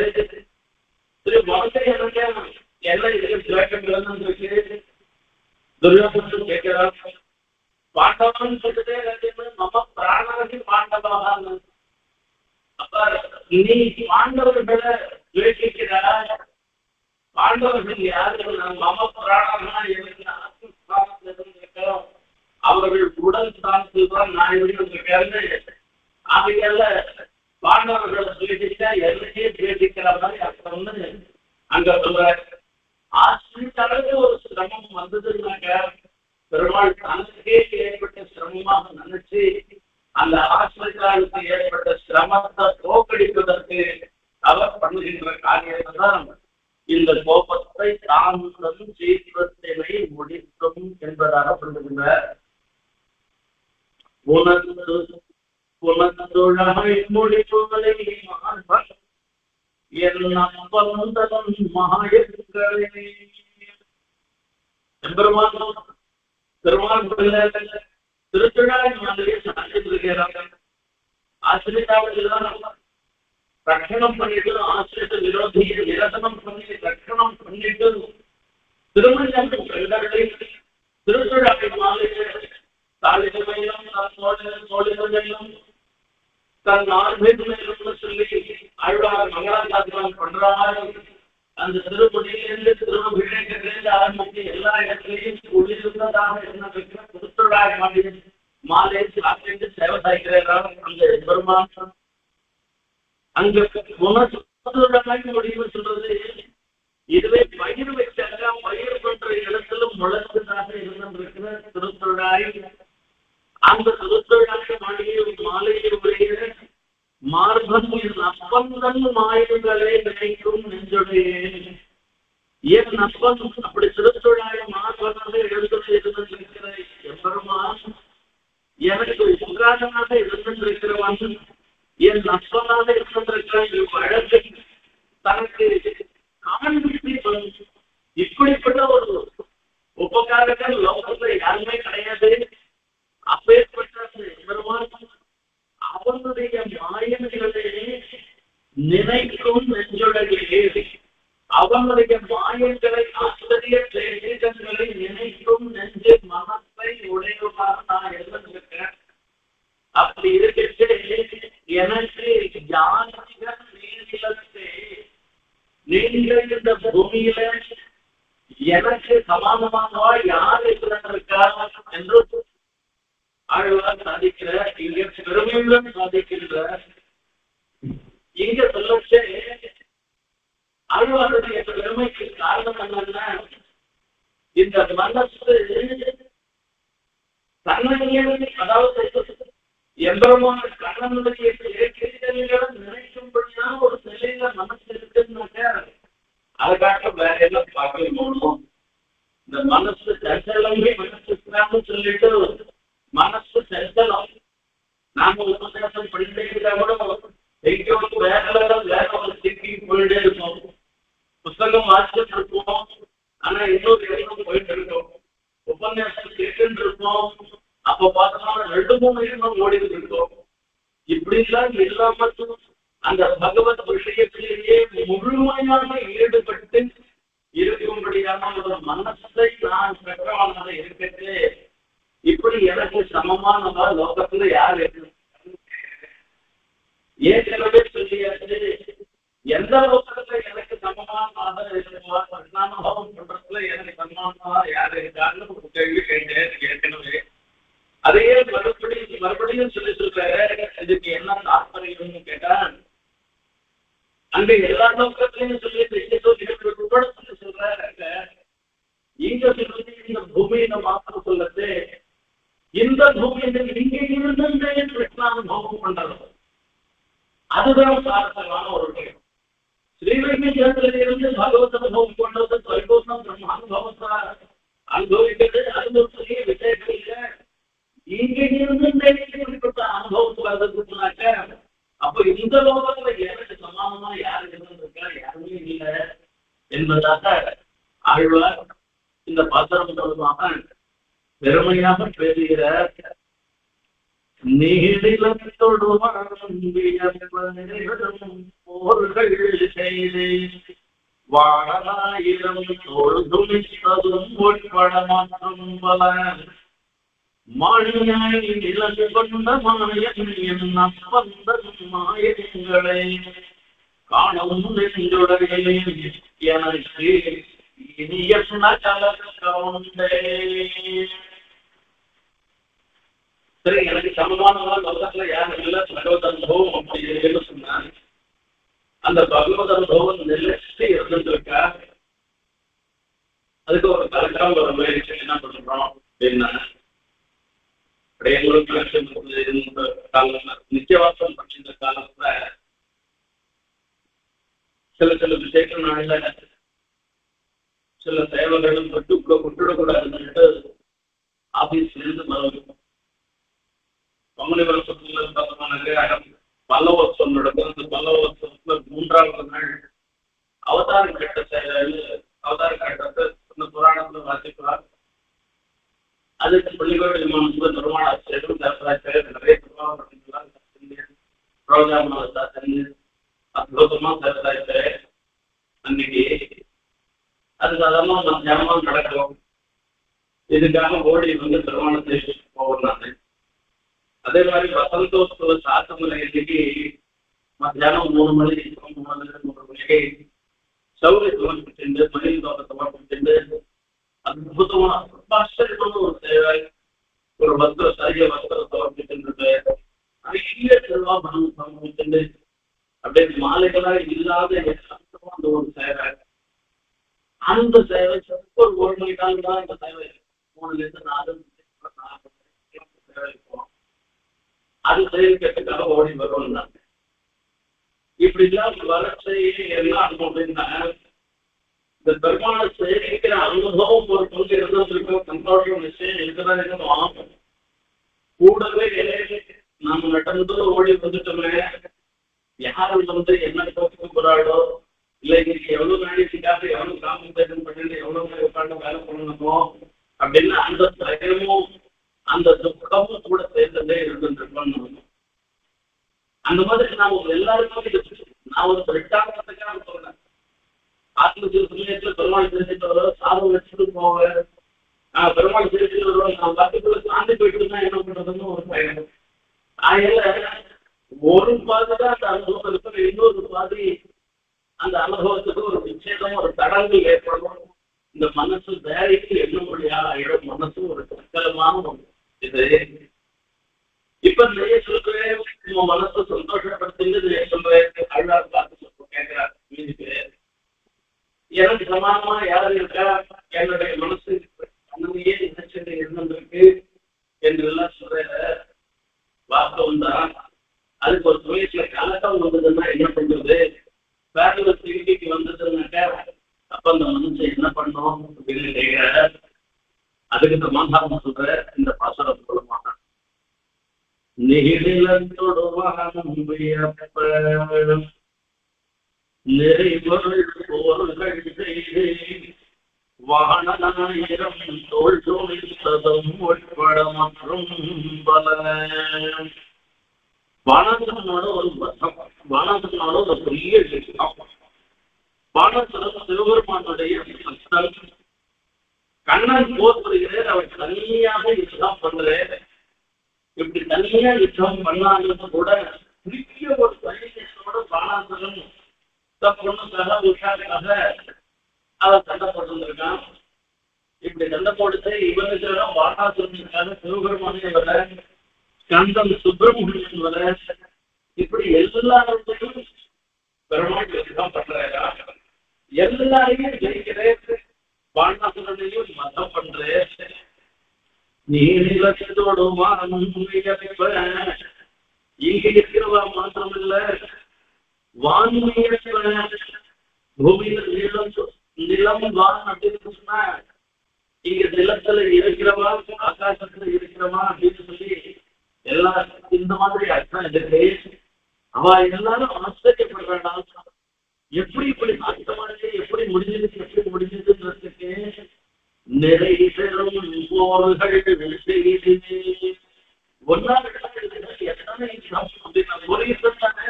திரு மனசை எனக்கு எல்லாம் இதுக்கு விளக்கங்கள் இருக்கு. துரியோதனன் கேட்கிறார், பாண்டவன் சொல்றதே நம்ம பிராணனுக்கு பாண்டவாக. அப்ப நீ பாண்டவர்களை துவேஷிக்கிறார். பாண்டவர்கள் யாரு? மம பிராணனா இருக்கிறோம். அவர்கள் உடல் சார்ந்துதான் நான் எப்படி அவையல்ல பாண்டவர்களை துவேஷிச்சா எல்லையே துவேஷிக்கிற மாதிரி அர்த்தம்னு அங்க சொல்ற. ஆசிரியர்களுக்கு ஒரு சிரமம் வந்ததுன்னாக்க பெருமாள் தனக்கே ஏற்பட்ட சிரமமாக நினைச்சு அந்த ஆசிரியர்களுக்கு ஏற்பட்ட சிரமத்தை தோக்கடிப்பதற்கு அவர் பண்ணுகின்ற காரியத்தை தான் இந்த கோபத்தை தாமும் சீக்கிரத்தினை முடிக்கும் என்பதாக சொல்லுகின்றார். புனத்துழாய் முடிவுகளை பெருமாள் திருத்துழாய் மாதிரியே சாதித்திருக்கிறாங்க. ஆசிரியர் ரட்சணம் பண்ணிட்டு ஆசிரியர் விரோதியை நிரசனம் பண்ணி ரட்சணம் பண்ணிட்டு திருமணம் திருத்துழாய் மாதிரி தாளிகமையிலும் தோழிலும் தன் 4 பேர் மேலும் சொல்லி அழுவார் மங்களாசாசனம் பண்றாரு. அந்த திருமணியிலிருந்து திருமணத்திலிருந்து ஆரம்பித்து எல்லா இடத்திலையும் குடியிருந்ததாக என்ன திருத்துழாய் மாலை சாப்பிட்டு சேவை சாய்க்கிறார். அந்த பெருமான் அங்க முடிவு சொல்றது, இதுவே பயிர் வச்சாங்க பயிர் பண்ற இடத்துல முளைச்சதாக இருந்திருக்கிற திருத்துழாய். அந்த திருத்துழாய் மாலையை உடைய மார்பன் அப்பந்தன் மாயுகளை நினைக்கும் நெஞ்சுடைய என் அப்பன் அப்படி திருத்துழாய் மார்பனாக எழுந்து இருந்திருக்கிற எம்பெருமான் எனக்கு உகாதனாக இருந்திருக்கிறவன் என் அப்பனாக இருந்திருக்கிற வழக்கு தனக்கு இப்படிப்பட்ட ஒரு உபகாரங்கள் லோகத்துல யாருமே கிடையாது. அப்பேற்பட்ட பெருமான் அவனுடைய மாயங்களை நினைக்கும் நெஞ்சுடைய அவனுடைய மாயங்களை ஆச்சரிய சேதங்களை நினைக்கும் நெஞ்சு மனத்தை உடையவனாக நான் இருந்திருக்கேன். அப்படி இருக்கிறது எனக்கு யானைகள் நீளத்தை நீங்கள் இந்த பூமியில எனக்கு சமானமாக யார் இருக்கிறார் என்று ஆழ்வார் சாதிக்கிற இங்க பெருமையுடன் சாதிக்கின்ற இங்க சொல்லச்சே ஆழ்வாருடைய பெருமைக்கு காரணம் என்னன்னா இந்த மனசு தன்னையே அதாவது எம்பெருமான கண்ணனுடைய நினைக்கும்படியான ஒரு நிலையில மனசு இருக்குன்னாக்க அதை காட்ட வேற எல்லாம் பார்க்கணும். இந்த மனசு சஞ்சலமே மனசு சொல்லிட்டு மனசு சஞ்சலம் நாம உபதேசம் பண்ணிட்டே இருந்தா கூட எங்கேயோ வேற ஒரு சிக்கி போயிட்டே இருக்கோம். புத்தகம் வாசிச்சுட்டு இருப்போம், ஆனா இன்னொரு இடமும் போயிட்டு இருக்கோம். உபன்யாசம் கேட்டு இருப்போம், அப்ப பார்த்தோம்னா 2-3 இடமும் ஓடிட்டு இருக்கோம். இப்படி எல்லாம் இல்லாம அந்த பகவத் விஷயத்திலேயே முழுமையாக ஈடுபட்டு இருக்கும்படியான ஒரு மனசை நான் பெற்றவனாக இருக்கிறது. இப்படி எனக்கு சமமானதா லோகத்துல யார் இருக்கு? ஏற்கனவே சொல்லியாச்சு, எந்த லோகத்துல எனக்கு சமமானதாக இருக்குமா பரிணாமபாவம் பண்றதுல எனக்கு சமமானதா யார் இருக்கான்னு ஒரு கேள்வி கேட்டேன் ஏற்கனவே. அதையே மறுபடியும் சொல்லி சொல்றாரு. இதுக்கு என்ன தாற்பயம்னு கேட்டா, அங்க எல்லா லோகத்திலையும் சொல்லி சொல்றாங்க. இங்க சொல்லி இந்த பூமியில மாத்திரம் சொல்லது, இந்த பூமியில இங்க இருந்து அனுபவம் பண்றது அதுதான் சார்த்தமான ஒரு விஷயம். ஸ்ரீவைகுண்டத்துல இருந்து பகவத் அனுபவம் பண்றது பரிபூர்ணம் பிரம்மானுபவத்தை அனுபவிக்கிறது. அது ஒரு பெரிய விஷயம் இல்லை. இங்க இருந்து இப்படிப்பட்ட அனுபவத்துக்கு வர்றதுக்குனாக்க அப்ப இந்த லோகத்துல எனக்கு சமானமா யாரு இருந்திருக்கா? யாருமே இல்லை என்பதாக ஆழ்வார் இந்த பாத்திரம் மூலமாக பெருமையாக பேசுகிற போர்கள் செய்து வாழலாயிரம் தோழ்துமித்ததும் உட்பட மாற்றம் பல மாணியாய் நிலவு கொண்ட மாயன் என் அப்பந்தன் மாயங்களை காணவும் நெஞ்சுடையே எனக்கு இனிய கலக்கவுண்டே. சரி, எனக்கு சமமானவர்கள் லோகத்துல யாரும் இல்ல, பகவத் அனுபவம் அப்படின்னு சொன்னாங்க. அந்த பகவத் அனுபவம் நிலைச்சு இருந்துருக்கா, அதுக்கு ஒரு கலக்காம ஒரு முயற்சி என்ன பண்றோம் அப்படின்னா, நிச்சயவாசம் பற்றின காலத்துல சில விஷயங்கள் நாள்ல சில சேவைகளும் விட்டுவிடக்கூடாதுன்னு ஆபீஸ்ல இருந்து மறுபடியும் பங்குனி வருஷத்துல பார்த்தோம்னாக்க பல்லவோத்சவம் நடக்கும். அந்த பல்லவோத்சவத்துல 3வது நாள் அவதார கட்ட செயல், அவதார கட்டத்தை இந்த புராணத்துல வாசிப்பார். அதுக்கு பள்ளிக்கோடு விமானத்துல நிர்மாண ஆசிரியர்கள் நிறைய பிரபாவம் ரோஜா மாதா அற்புதமா சேர்த்தாச்சு. அன்னைக்கு அது சாதாரணமா மத்தியானமா நடக்கும். இதுக்காக ஓடி வந்து நிர்மாணத்தை போவோம் நான். அதே மாதிரி வசந்தோத்சவ சாத்தமுறை இன்னைக்கு மத்தியானம் 3 மணிக்கு 3 மணிக்கு சௌரிய சமர்ப்பிச்சு மயில் தோட்டத்தை சமர்ப்பிச்சு அற்புதமா ஆச்சரியமான ஒரு சேவை. ஒரு வஸ்திரம் சரிய வஸ்திரம் சமர்ப்பிச்சுட்டு நிறைய செல்வா மனம் சமர்ப்பிச்சுட்டு அப்படியே மாலைகளா இல்லாத அந்த ஒரு சேவை. அந்த சேவை ஒரு 1 மணிக்காக தான் இந்த சேவை 3 to 4 சேவை இருக்கும். அது சேவிக்கிறதுக்காக ஓடி வருவோம். நான் இப்படி இல்லாம வளர்ச்சியே எல்லாம் அப்படின்னா இந்த பெருமாளை சேவிக்கிற அனுபவம் ஒரு பங்கு இருந்திருக்கும். சந்தோஷம் நிச்சயம் இருக்குதான் இருக்கணும். கூடவே நம்ம நடந்து ஓடி வந்துட்டோமே, யாரும் வந்து என்ன தோற்று போறாடோ இல்லை, இன்னைக்கு எவ்வளவு நாளைக்காக எவ்வளவு காம்பன்சேஷன் பண்ணிட்டு எவ்வளவு நாள் உட்காந்து வேலை பண்ணணுமோ அப்படின்னு அந்த பயமும் அந்த துக்கமும் கூட சேர்ந்ததே இருந்துருக்கோம். அந்த மாதிரி நாம எல்லாருக்கும் நான் ஒரு பிரிட்டாங்கிறதுக்காக சொல்றேன். ஆத்மஜீவ சமயத்துல பெருமாள் தெரிஞ்சுட்டு வருவோம், சாதம் வச்சுட்டு போவேன். பெருமாள் தெரிஞ்சுட்டு வருவோம், நான் பக்கத்துல சாந்தி போயிட்டு தான் என்ன பண்றதுன்னு ஒரு பயணம். ஒரு பாதி தான் அந்த அனுபவம் இருக்கிற, இன்னொரு பாதி அந்த அனுபவத்துக்கு ஒரு விசேஷம், ஒரு தடங்கள் ஏற்படும். இந்த மனசு வேலைக்கு என்ன முடியாது ஆயிடும். மனசு ஒரு சக்கலமான ஒன்று. இது இப்ப நிறைய சொல்றேன், உங்க மனசை சந்தோஷப்படுத்துங்க சொல்றேன். அழுவார் பார்த்து கேட்கிறார், மீதுக்கு எனக்கு சமானமா யாரும் இருக்கா, என்னுடைய மனசு அண்ணனையே நினைச்சது இருந்திருக்கு என்று எல்லாம் சொல்ற வாஸ்தவம் தான். அதுக்கு ஒரு துறையில கலக்கம் வந்ததுன்னா என்ன பண்றது, வேற ஒரு திருப்பிக்கு வந்ததுன்னாக்கா அப்ப அந்த மனுஷன் என்ன பண்ணும் அப்படின்னு கேட்கிற. அதுக்கு சமாதானம் சொல்ற இந்த பாசனம் மூலமாக நிறைபொருள் போர்கள் செய்து வாணனாயிரம் தோல் தோழித்ததும் உட்பட மற்றும் பல. வாணாசுரனோட ஒரு வாணாசுரனோட ஒரு பெரிய வாணாசுரன் சிவபெருமானுடைய பக்தன். கண்ணன் போற்றுகிறேன், அவர் தனியாக யுத்தம் பண்றேன். இப்படி தனியா யுத்தம் பண்ணாலும் கூட பெரிய ஒரு சைன்யத்தோட வாணாசுரன் பொண்ணுக்காக உஷாக்காக அவன் சண்டை போட்டுருக்கான். இப்படி சண்டை போட்டு இவனுக்கு வாணாசுரனுக்காக சிவபெருமானே வர, ஸ்கந்தம் சுப்பிரமணியன் வர, இப்படி எல்லாத்தையும் பெருமாள் யுத்தம் பண்றா. எல்லாரையும் ஜெயிக்கிறேன், வாணாசுரனையும் மதம் பண்றேன். நீலத்தோடுமா இங்க இருக்கிறவா மாத்திரம் இல்ல, வான்மைய பூமியில நிலம் வான் அப்படின்னு சொன்னா இங்க நிலத்துல இருக்கிறவா ஆகாசத்துல இருக்கிறவா அப்படின்னு சொல்லி எல்லா இந்த மாதிரி அர்த்தம் இருக்கு. அவ எல்லாரும் ஆச்சரியப்படுறாடா, எப்படி இப்படி ஆச்சரியமானது, எப்படி முடிஞ்சதுன்றதுக்கு நிறை பெறும் போர்கள் செய்து ஒன்னாவது எத்தனை அப்படின்னா ஒரு சொன்னாங்க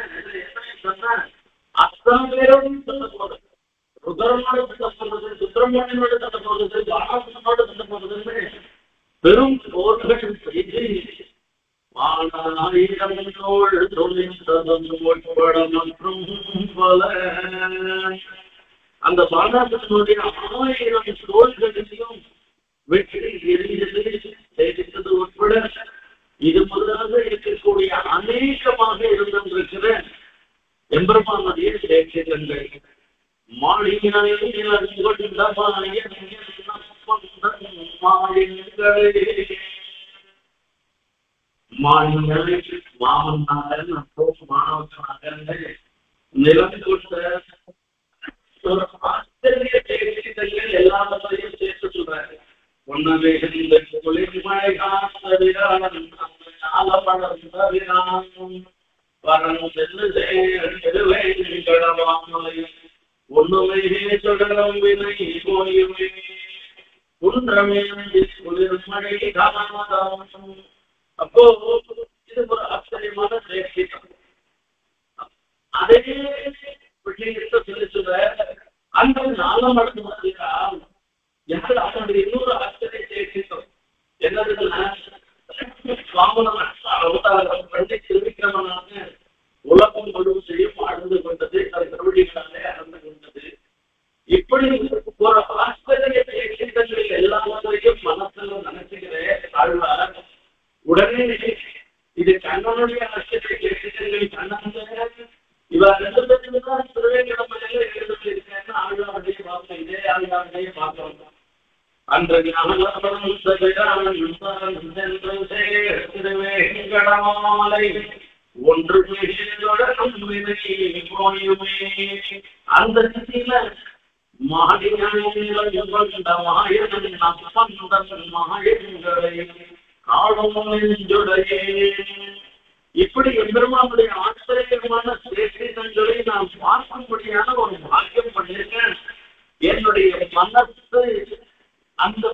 எத்தனை சொன்ன அத்தனை பேரோடு சொல்ல போறது ருத்ரனோடு சண்டை போடுறது சுப்பிரமணியனோடு சண்டை போடுறது பாலாசனோடு சண்டை போடுறதுன்னு பெரும் போர்கள் செய்து ஆயிரம் நோள் தொழில் உட்பட மற்றும் பல அந்த பாலாசனுடைய 1000 தோள்களிலும் வெற்றி எரிந்தது உட்பட இது முதலாக இருக்கக்கூடிய அநேகமாக இருந்திருக்கிற எம்பெருமானுடைய சேட்சிதங்கள் மாநிலங்களை மாமன்னாக நிலம் கொடுத்த ஒரு ஆச்சரிய சேட்சிதங்கள் எல்லாத்தையும் சேர்த்து சொல்றாரு ஒன்னவே குளிர்மழை ஒண்ணுமே தொடரும் வினை போயுமே குன்றமே குளிர்மழை அப்போ இது ஒரு ஆச்சரியமான சேட்சிதம் அதே விஷயத்தை சொல்லி சொல்ற அந்த 4 மடங்கு மாதிரியா யாரு அவனுடைய இன்னொரு ஆச்சரிய சேட்சித்தம் என்னதுன்னா அவதாரம் பண்ணி திருவிக்கிரமனாக உலகம் முழுவதையும் அழுந்து கொண்டது அது கருவடிகளாலே அறந்து கொண்டது இப்படி ஒரு ஆச்சரிய சேட்சித்தங்களில் எல்லாவற்றையும் மனசுல நினைச்சுக்கிறேன் ஆழ்வார் உடனே இது கண்ணனுடைய ஆச்சரிய சேட்சித்தங்கள் கண்ணன் இவர் 2 பேரும் தான் திருவேங்கடமலையில எழுதிருக்கேன்னு ஆழ்வாருடைய பார்க்க இதே ஆழ்வாருடைய பார்க்க அன்றைய திருவேங்கடமாலை ஒன்று அந்த திசையில மாயங்களை இப்படி எம்பெருமானுடைய ஆச்சரியமான சேஷங்களை நான் பார்க்கும்படியான ஒரு பாக்கியம் பண்ணியிருக்கேன் என்னுடைய மனசு அந்த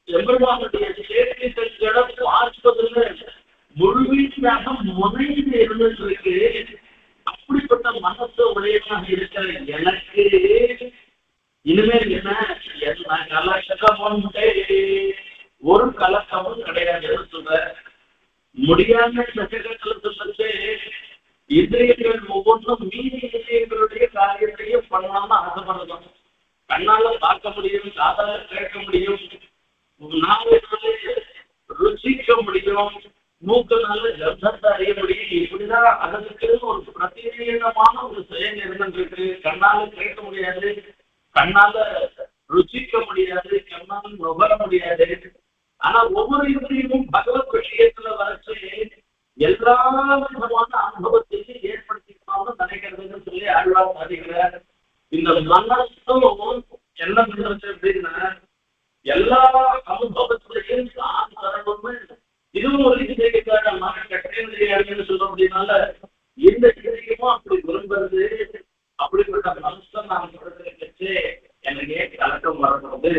எம்பெருமானுடைய சேஷங்களை பார்ப்பதில் முழுமையாக முனைந்து இருந்திருக்கு அப்படிப்பட்ட மனசு உடையமாக இருக்கிற எனக்கு இனிமேல் என்ன கலக்கமும் ஒரு கலக்கமும் கிடையாது சொல்ற முடியாத சட்டகலத்தை இந்திரியங்கள் ஒவ்வொன்றும் மீதி இந்திரியங்களுடைய காரியத்தையும் பண்ணலாம்னு ஆசைப்படுறோம் கண்ணால பார்க்க முடியும் காதால கேட்க முடியும் நாவினால ருசிக்க முடியும் மூக்கனால கர்ப்பத்தை அறிய முடியும் இப்படிதான் அதற்கு ஒரு பிரத்யேகமான ஒரு செயல் இருந்துருக்கு கண்ணால கேட்க முடியாது கண்ணால ருசிக்க முடியாது கண்ணால நுகர முடியாது ஆனா ஒவ்வொரு இந்திரியமும் பகவத் விஷயத்துல வரைச்சு எல்லா விதமான அனுபவத்தையும் ஏற்படுத்திக்கணும்னு நினைக்கிறதுன்னு சொல்லி ஆழ்வார் சாதிக்கிறார் இந்த மனசும் என்ன பண்றது அப்படின்னா எல்லா அனுபவத்திலையும் தான் தரணும்னு இதுவும் ஒரு இந்திரிக்கான கட்டேந்திரியாருன்னு சொல்ல அப்படின்னால இந்த இந்திரியமும் அப்படி விரும்புறது அப்படிப்பட்ட மனசை நான் சொல்றது எனக்கு கலக்கம் வரது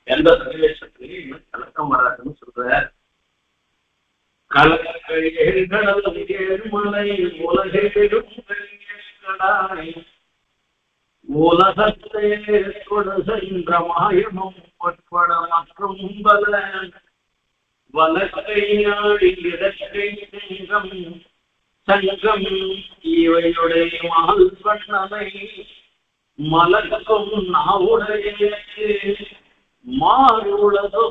எந்த சன்னிவேசத்திலையும் கலக்கம் வராதுன்னு சொல்ற கலக்கமலை உலகத்தை சென்ற மாயமும் உட்பட மற்றும் வலக்கையாடி இடக்கை சங்கம் சங்கம் இவையுடைய மால் பண்ணனை மலக்கும் நாவுடைய மாறுளதோ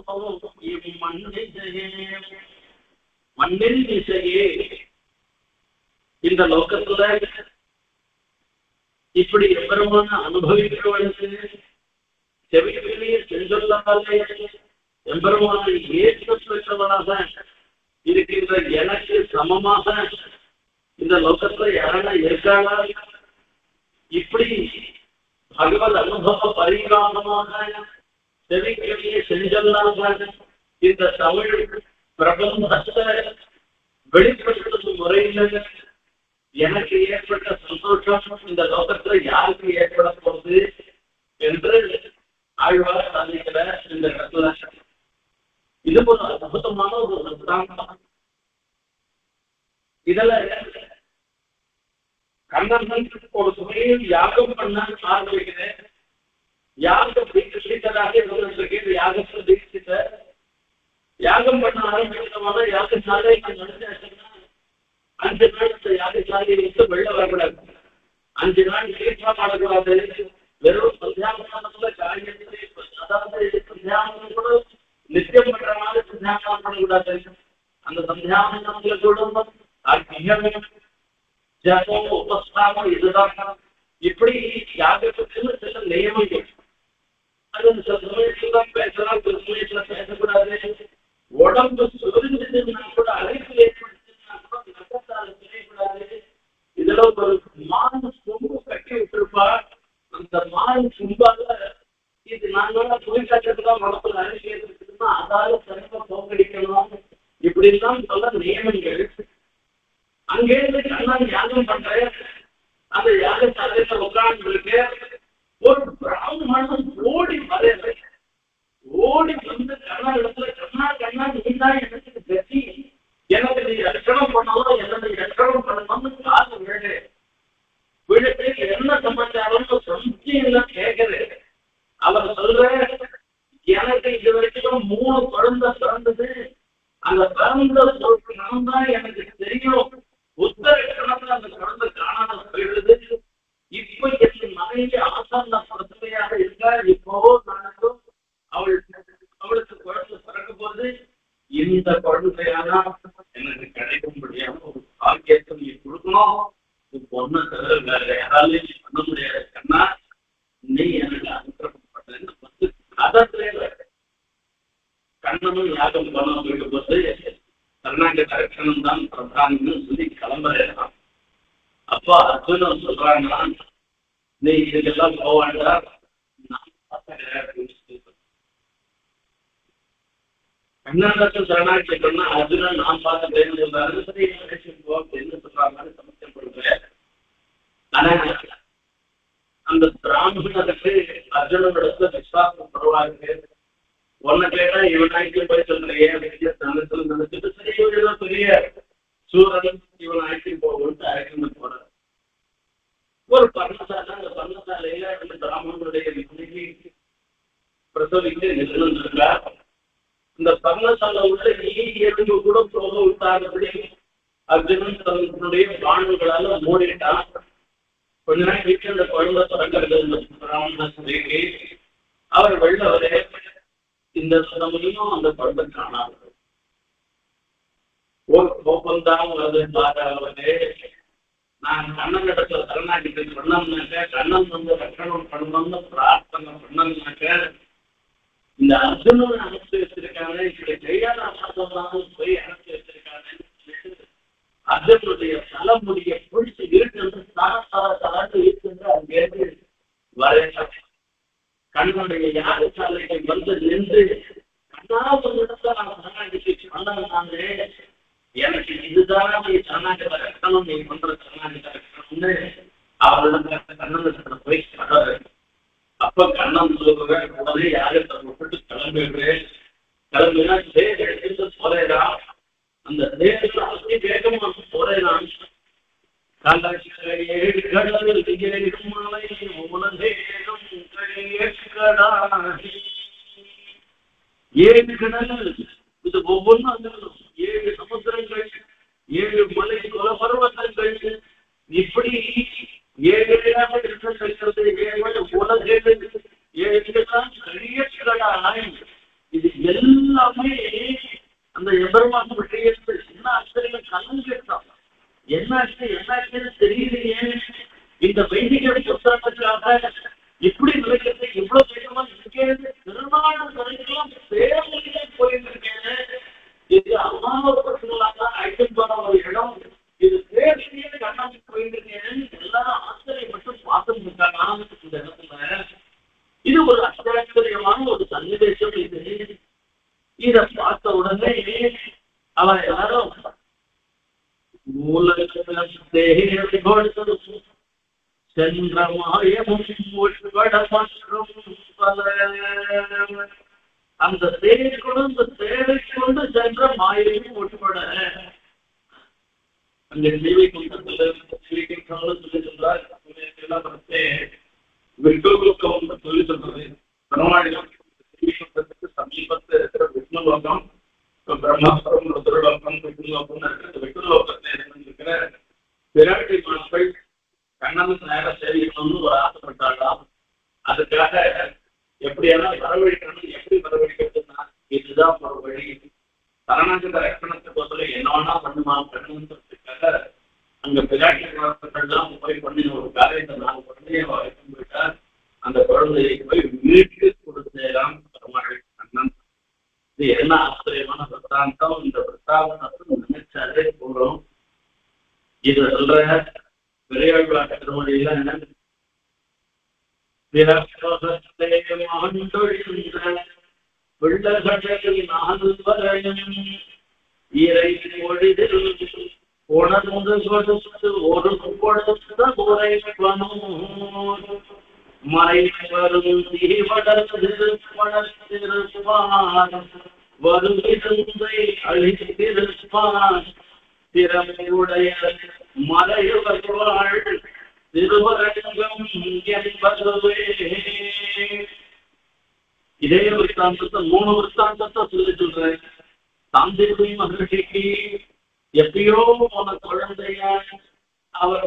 மண்ணில் திசையே இந்த லோகத்துல இப்படி எவ்வளவான அனுபவிக்கிறவனுக்கு செவிகளிலே செஞ்சொல்லாலே எம்பெருமான ஏற்ற பெற்றவனாக இருக்கின்ற எனக்கு சமமாக இந்த லோகத்துல யாரா இருக்காளா இப்படி பகவத் அனுபவ பரிகாரமாக செவிகளிலே செஞ்சொல்லாக இந்த தமிழ் பிரபந்தத்தை வெளிப்படுத்தும் முறையில எனக்கு ஏற்பட்ட சந்தோஷம் இந்த லோகத்துல யாருக்கு ஏற்பட போகுது என்று ஆழ்வார் சாதிக்கிற இந்த இடத்துல இது ஒரு அற்புதமான ஒரு சித்தாந்தம். இதுல கண்ணன் ஒரு சுமையில் யாகம் பண்ண ஆரம்பிக்கிறேன். யாகம் தீட்சித்தராக இருந்திருக்கேன். யாகத்தை தீட்சித்த யாகம் பண்ண ஆரம்பிக்கிறவங்க யாகசாலை நடந்தாச்சுன்னா 5 நாள் இந்த யாகசாலையை விட்டு வெளில வரக்கூடாது. 5 நாள் தீர்த்தம் ஆடக்கூடாது. வெறும் சந்தியாவனத்துல காரியத்தை அதாவது சந்தியாவனம் கூட நித்தியம் பண்ற மாதிரி சந்தியாவனம் பண்ணக்கூடாது. அந்த சந்தியாவனத்துல கூட ஜபம் உபஸ்தானம் இதுதான். இப்படி யாகத்துக்கு சில நியமங்கள். அது சில சமயத்துல தான் பேசலாம், சில சமயத்துல பேசக்கூடாது. உடம்பு சுருந்துச்சுன்னா கூட அழைப்பு ஏற்படுத்தினா கூட நகத்தால செய்யக்கூடாது. இதுல ஒரு மான் சொம்பு கட்டி விட்டுருப்பா. அந்த மான் சொம்பால இது நாங்க புலி காட்டுறதுதான் மனசுல அழைப்பு ஏற்படுத்தினா அதால சிறப்பா போக்கடிக்கணும். இப்படி எல்லாம் சொல்ல நியமங்கள். அங்கேருந்து கண்ணன் யாகம் பண்றேன். அந்த யாகசாலையில உட்கார்ந்து இருக்கு. ஒரு பிராமணன் ஓடி வரையல. ஓடி வந்து கண்ணா இடத்துல கண்ணா கண்ணா நீதான் எனக்கு கட்டி, எனக்கு நீ ரட்சணம் பண்ணணும், எனக்கு ரட்சணம் பண்ணணும்னு காசு விழு விழுட்டு என்ன சமாச்சாரம்னு சம்தியம் கேட்கிறேன். அவர் சொல்ற எனக்கு இது வரைக்கும் 3 குழந்தை பிறந்தது. அந்த பிறந்த நான் தான் எனக்கு தெரியும். உத்தரக்கணத்துல அந்த குழந்தை காணாம போயிடுது. இப்ப என் மனைவி ஆசான பிரச்சனையாக இருக்கா. இப்போ நானும் அவளுக்கு குழந்தை பிறக்க போது இந்த குழந்தையானா எனக்கு கிடைக்க முடியாம ஒரு பாக்கியத்தை நீ கொடுக்கணும். பொண்ணை தவிர வேற யாராலையும் பண்ண முடியாது. கண்ணா நீ எனக்கு அனுப்பிரப்பட்டேன்னு வந்து அதத்துல கண்ணனும் யாகம் பண்ண போயிட்டு போது கர்நாடக ரட்சணம் தான் பிரதானம்னு சொல்லி கிளம்புறேன். அப்பா அர்ஜுனன் சொல்றாங்கன்னா நீ இதுக்கெல்லாம் போவாண்டா, நான் கர்நாடகத்தில் சரணாட்சி பண்ணா அர்ஜுனன் நான் பார்த்துட்டேன்னு சொல்றாரு. சரி போ அப்படின்னு சொல்றாங்க. சமஸ்தம் கொடுக்குறேன். ஆனா அந்த பிராமணனுக்கு அர்ஜுனனிடத்துல விசுவாசம் பரவாயில்லை. ஒன்ன கேட்டா இவனாய்க்கு போய் சொல்றியே நினைச்சிட்டு சரி இவன் பெரிய சூரன் இவன் ஆய்ச்சி போகணும்னு அழைக்கிட்டு போற ஒரு பர்ணசாலை. அந்த பர்ணசாலையில அந்த பிராமணனுடைய மனைவி பிரசவித்து நிறுவனா. இந்த பர்ணசாலை உள்ள எலும்பு கூட போக விட்டாதபடி அர்ஜுனன் தன்னுடைய பாண்டுகளால மூடிட்டான். கொஞ்ச நாள் வீட்டில் அந்த குழந்தை பிறக்கிறது. பிராமண ஸ்திரீக்கு அவர் வெள்ள வரே இந்த சமயம் அந்த குழந்தை காணாது. ஒரு கோபந்தான் வருது. பாராவது நான் கண்ணன் இடத்துல சரணாகிட்டு பண்ணோம்னாக்க கண்ணன் வந்து ரட்சணம் பண்ணணும்னு பிரார்த்தனை பண்ணோம்னாக்க இந்த அர்ஜுனன் அனுப்பி வச்சிருக்காங்க. இப்படி ஜெயான அசாதம் போய் அனுப்பி வச்சிருக்காங்கன்னு சொல்லிட்டு அர்ஜுனுடைய தலைமுடியை பிடிச்சு இருக்கு தராட்டு இருக்கு. அங்கேருந்து வரைய கண்ணனுடைய யாகசாலையை வந்து நின்று கண்ணா ஒரு இடத்துல நான் சரணாகிட்டு பண்ணாங்க. எனக்கு இதுதான் நீ சரணாகிட்ட ரக்கணும், நீ பண்ற சரணாகிட்ட ரக்கணும்னு அவரிடம் கண்ணன் போய் சொல்றாரு. அப்ப கண்ணன் சொல்லுவேன் உடனே யாகத்தை விட்டுட்டு கிளம்பிடுறேன். கிளம்பினா தேர் எடுத்து போறேதான். அந்த தேர்தல் அதி வேகமா போறேதான். ஏழு கடல் இது ஒவ்வொன்றும் 7 சமுத்திரங்கள், 7 மலை குல பர்வத்தங்கள், இப்படி 7 இருக்கிறது. 7 உலகங்கள், 7 இது எல்லாமே அந்த எபெருமான் விஷயத்தில் என்ன ஆச்சரியம் கலந்துட்டான். என்னாச்சுன்னு தெரியலையே. இந்த வைதிக புத்தகத்துக்காக இப்படி நிலைக்கிறது இவ்வளவு வேகமா இங்கேருந்து திருநாள் வரைக்கும் பேரமொழியே போயிட்டு இருக்கேன். இது அம்மாவதான் ஐட்டம் போன ஒரு இடம். இது பேரே கண்ணாடி போயிட்டு இருக்கேன்னு எல்லாரும் ஆச்சரியப்பட்டு பார்த்துட்டு இருக்காங்க இந்த இடத்துல. இது ஒரு ஆச்சரியமான ஒரு சன்னிவேசம். இத பார்த்த உடனே அவன் எல்லாரும் சந்திரமாய மற்றும் அந்த தேவை கொண்டு இந்த தேவை கொண்டு சென்ற மாயையும் உட்பட அங்க தேவை கொண்டத்துல சொல்லி சொல்றார். விஷ்ணுலோகம் சொல்லி சொல்றது பெருமாளிடம் சமீபத்தில் இருக்கிற விஷ்ணுலோகம், பிரம்மாஸ்வரம், ருத்ரலோகம், விஷ்ணுலோகம் இருக்கிற விஷ்ணுலோகத்தை இருக்கிற விராட்டி மக்கள் கண்ணனுக்கு நேரம் சேவிக்கணும்னு ஒரு ஆசைப்பட்டாலாம். அதுக்காக எப்படியெல்லாம் வரவழைக்கணும், எப்படி வரவழைக்கிறதுனா இதுதான் ஒரு வழி. சரணாகத ரட்சணத்துக்கு என்னன்னா பண்ணுமா கண்ணனுக்காக அங்க விராட்டி மக்கள்லாம் போய் பண்ணின ஒரு காரியத்தை நான் குழந்தைய வரைக்கும் போயிட்டா அந்த குழந்தையை போய் வீட்டுக்கு கொடுத்தேலாம் பெருமாள் கண்ணன். இது என்ன ஆச்சரியமான பிரத்தாந்தம். இந்த பிரத்தாந்தத்தை நினைச்சாலே போறோம். இது சொல்ற பெரியாழ்வாட்ட திருமொழியில பிள்ளைகளில் நால்வரையும் இறை பொழுதில் உணர்ந்து கொடுத்து ஒரு கொடுத்த உரைப்பனும் மறைவரும் தீவடத்திருப்பான் வருகிருந்தை அழித்திருப்பான் திறமையுடைய மலையுவர் வாழ் திருவரங்கம் என்பதுவே. இதே விற்த்தாந்தத்தை 3 விற்த்தாந்தத்தை சொல்லி சொல்றேன். சாந்திபுரி மகிழ்ச்சிக்கு எப்பயோ போன குழந்தைய அவர்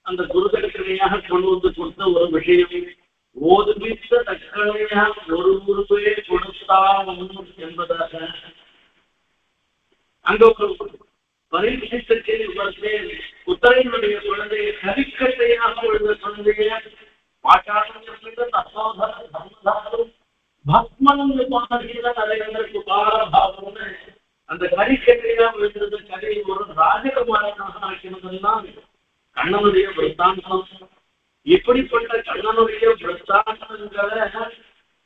அந்த குருதட்சணையாக கொண்டு வந்து கொடுத்த ஒரு விஷயம், ஓதுவித்த தக்கணையாக ஒரு குருவே கொடுத்தான் என்பதாக அங்க ஒரு பரீட்சைக்கு உத்தரையினுடைய குழந்தைய கரிக்கட்டையாக விழுந்த குழந்தைய பாட்டாளம் பத்மன் நிறைந்தற்கு பாரபாவம்னு அந்த கரிக்கட்டையா விழுந்தது கரை ஒரு ராஜகுமாரனாக ஆக்கினதெல்லாம் கண்ணனுடைய விற்த்தாந்தம். இப்படிப்பட்ட கண்ணனுடைய விற்த்தாந்தங்களை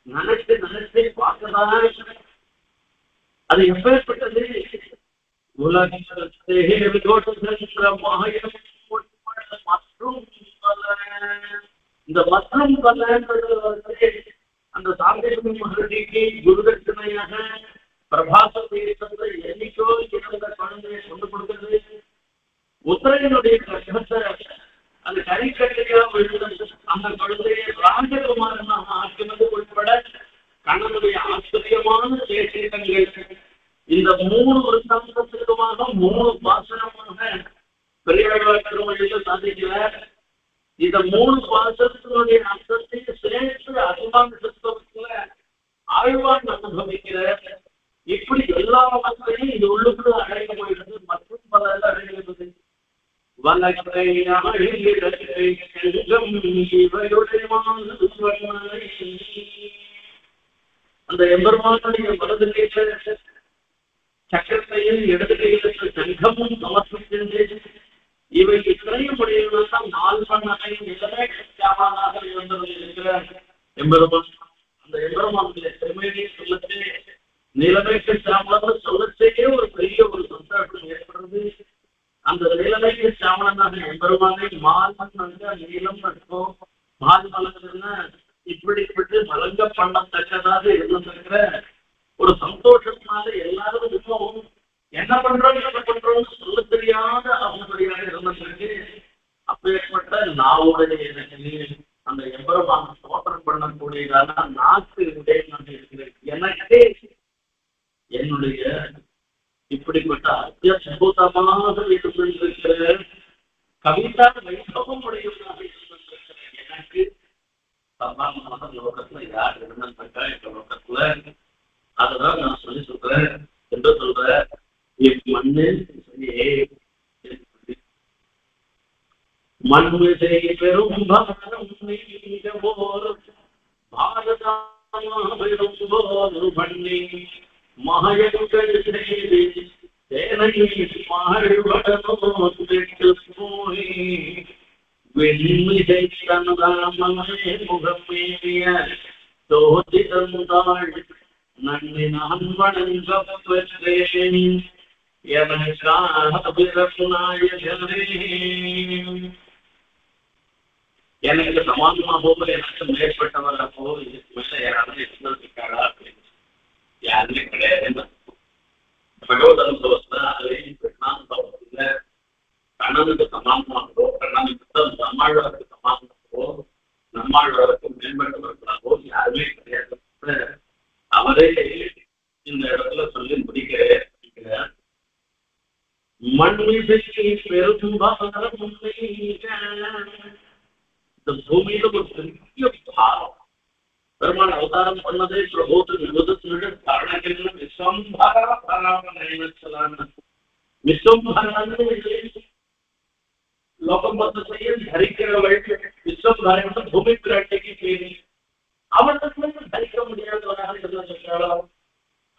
நினைச்சு பார்க்கதான் அது எப்பேற்பட்டது. உலகத்தை மற்றும் இந்த மற்றும் அந்த சாந்திபுரி மகிழ்ச்சிக்கு குருதட்சணையாக பிரபாச தீர்த்தத்தை என்னைக்கோ இருந்த குழந்தையை கொண்டு கொடுக்கிறது. உத்தரையினுடைய கஷ்டத்தை அந்த கரிக்கட்டையா விழுந்தது அந்த குழந்தையை ராஜகுமாரனாக ஆக்கினது உட்பட கண்ணனுடைய ஆச்சரியமான சேஷங்கள் இந்த 3 விருத்தாந்தத்திற்குமாக 3 பாசனமாக பெரியாழ்வார் திருமொழியில் சாதிக்கிறார். இந்த 3 பாசனத்தினுடைய அர்த்தத்தையும் சேர்த்து அபிமான சத்துவத்துல ஆழ்வான் அனுபவிக்கிறார். இப்படி எல்லா மக்களையும் இது உள்ளுக்குள்ள அடைக்க போயிடுது. மற்றும் பல அடைகிறது. அந்த எம்பெருமானுடைய வலது சக்கரத்தையும் இடது கையில் சங்கமும் சமர்ப்பிக்கின்ற இவை இத்தனையும் முடியதான் 4 பண்ணையும் நிலமேக்காக இருக்கிற எம்பெருமான். அந்த எம்பெருமானுடைய திருமையை சொல்லச்சே நிலமேக்க சாமலன்னு சொல்லச்சேயே ஒரு பெரிய ஒரு சந்தோஷம் ஏற்படுறது. அந்த நிலமேக்க சாமலனாக எம்பெருமானை மால்மன் நீளம் இருக்கும். மால் மலங்குன்னா இப்படிப்பட்டு மலங்க பண்ணத்தக்கதாக இருந்திருக்கிற ஒரு சந்தோஷத்தினால எல்லாரும் இன்னும் என்ன பண்றோம்னு சொல்ல தெரியாத அவனுடையாக இருந்திருக்கு. அப்பேற்பட்ட நாவுடைய அந்த எம்பெருமான சோதனம் பண்ணக்கூடியதான நாக்கு உடையனாக இருக்கிறேன். எனக்கே என்னுடைய இப்படிப்பட்ட அத்தியுதமாக இருந்திருக்கிற கவிதா வைபவம் உடையவனாக இருந்திருக்கிற எனக்கு சமாதான லோகத்துல யார் இருந்தாக்கா இந்த லோகத்துல அததான் நான் சொல்லி சொல்றேன் என்று சொல்ற மண்ணு மண்ணு செய்ய பெரும் பாரதம் பண்ணி மகன்கள் செய்து சேனை வாழ்வடமோட்டு போய் வெண்மிசை தனதாமே முகமேறிய தோதிதந்தாள் நன்றி நான் வணங்க பெற்றேன் எனக்காக பிறப்புநாயகரே. எனக்கு சமானமாகவோ எனக்கு மேற்பட்டவராகவோ இதுக்கு மேல யாராவது இருந்திருக்காளா அப்படின்னு யாருமே கிடையாது. பகவத் அனுபவத்துல அதையும் பெண்ணானுபவத்துல கண்ணனுக்கு சமானமாகவோ கண்ணனுக்கு நம்மாழ்வாருக்கு சமானமாகவோ நம்மாழ்வாருக்கு மேம்பட்டவர்களாகவோ யாருமே கிடையாது. அவரே இந்த இடத்துல சொல்லி முடிக்கிறேன். மண்ணிசைக்கு பெரும்பாலும் இந்த பூமியில ஒரு பெரிய பாரம் பெருமாள் அவதாரம் பண்ணதே பிரபோத்து விபதத்தினுடைய காரணங்கள் விஸ்வம்பராம விஸ்வம்பரான்னு லோகம் மொத்தத்தையும் தரிக்கிறவள் விஸ்வம்பரான பூமி பிராட்டிக்கு பேரு அவனுக்கு தரிக்க முடியாதவராக சொல்றாளோ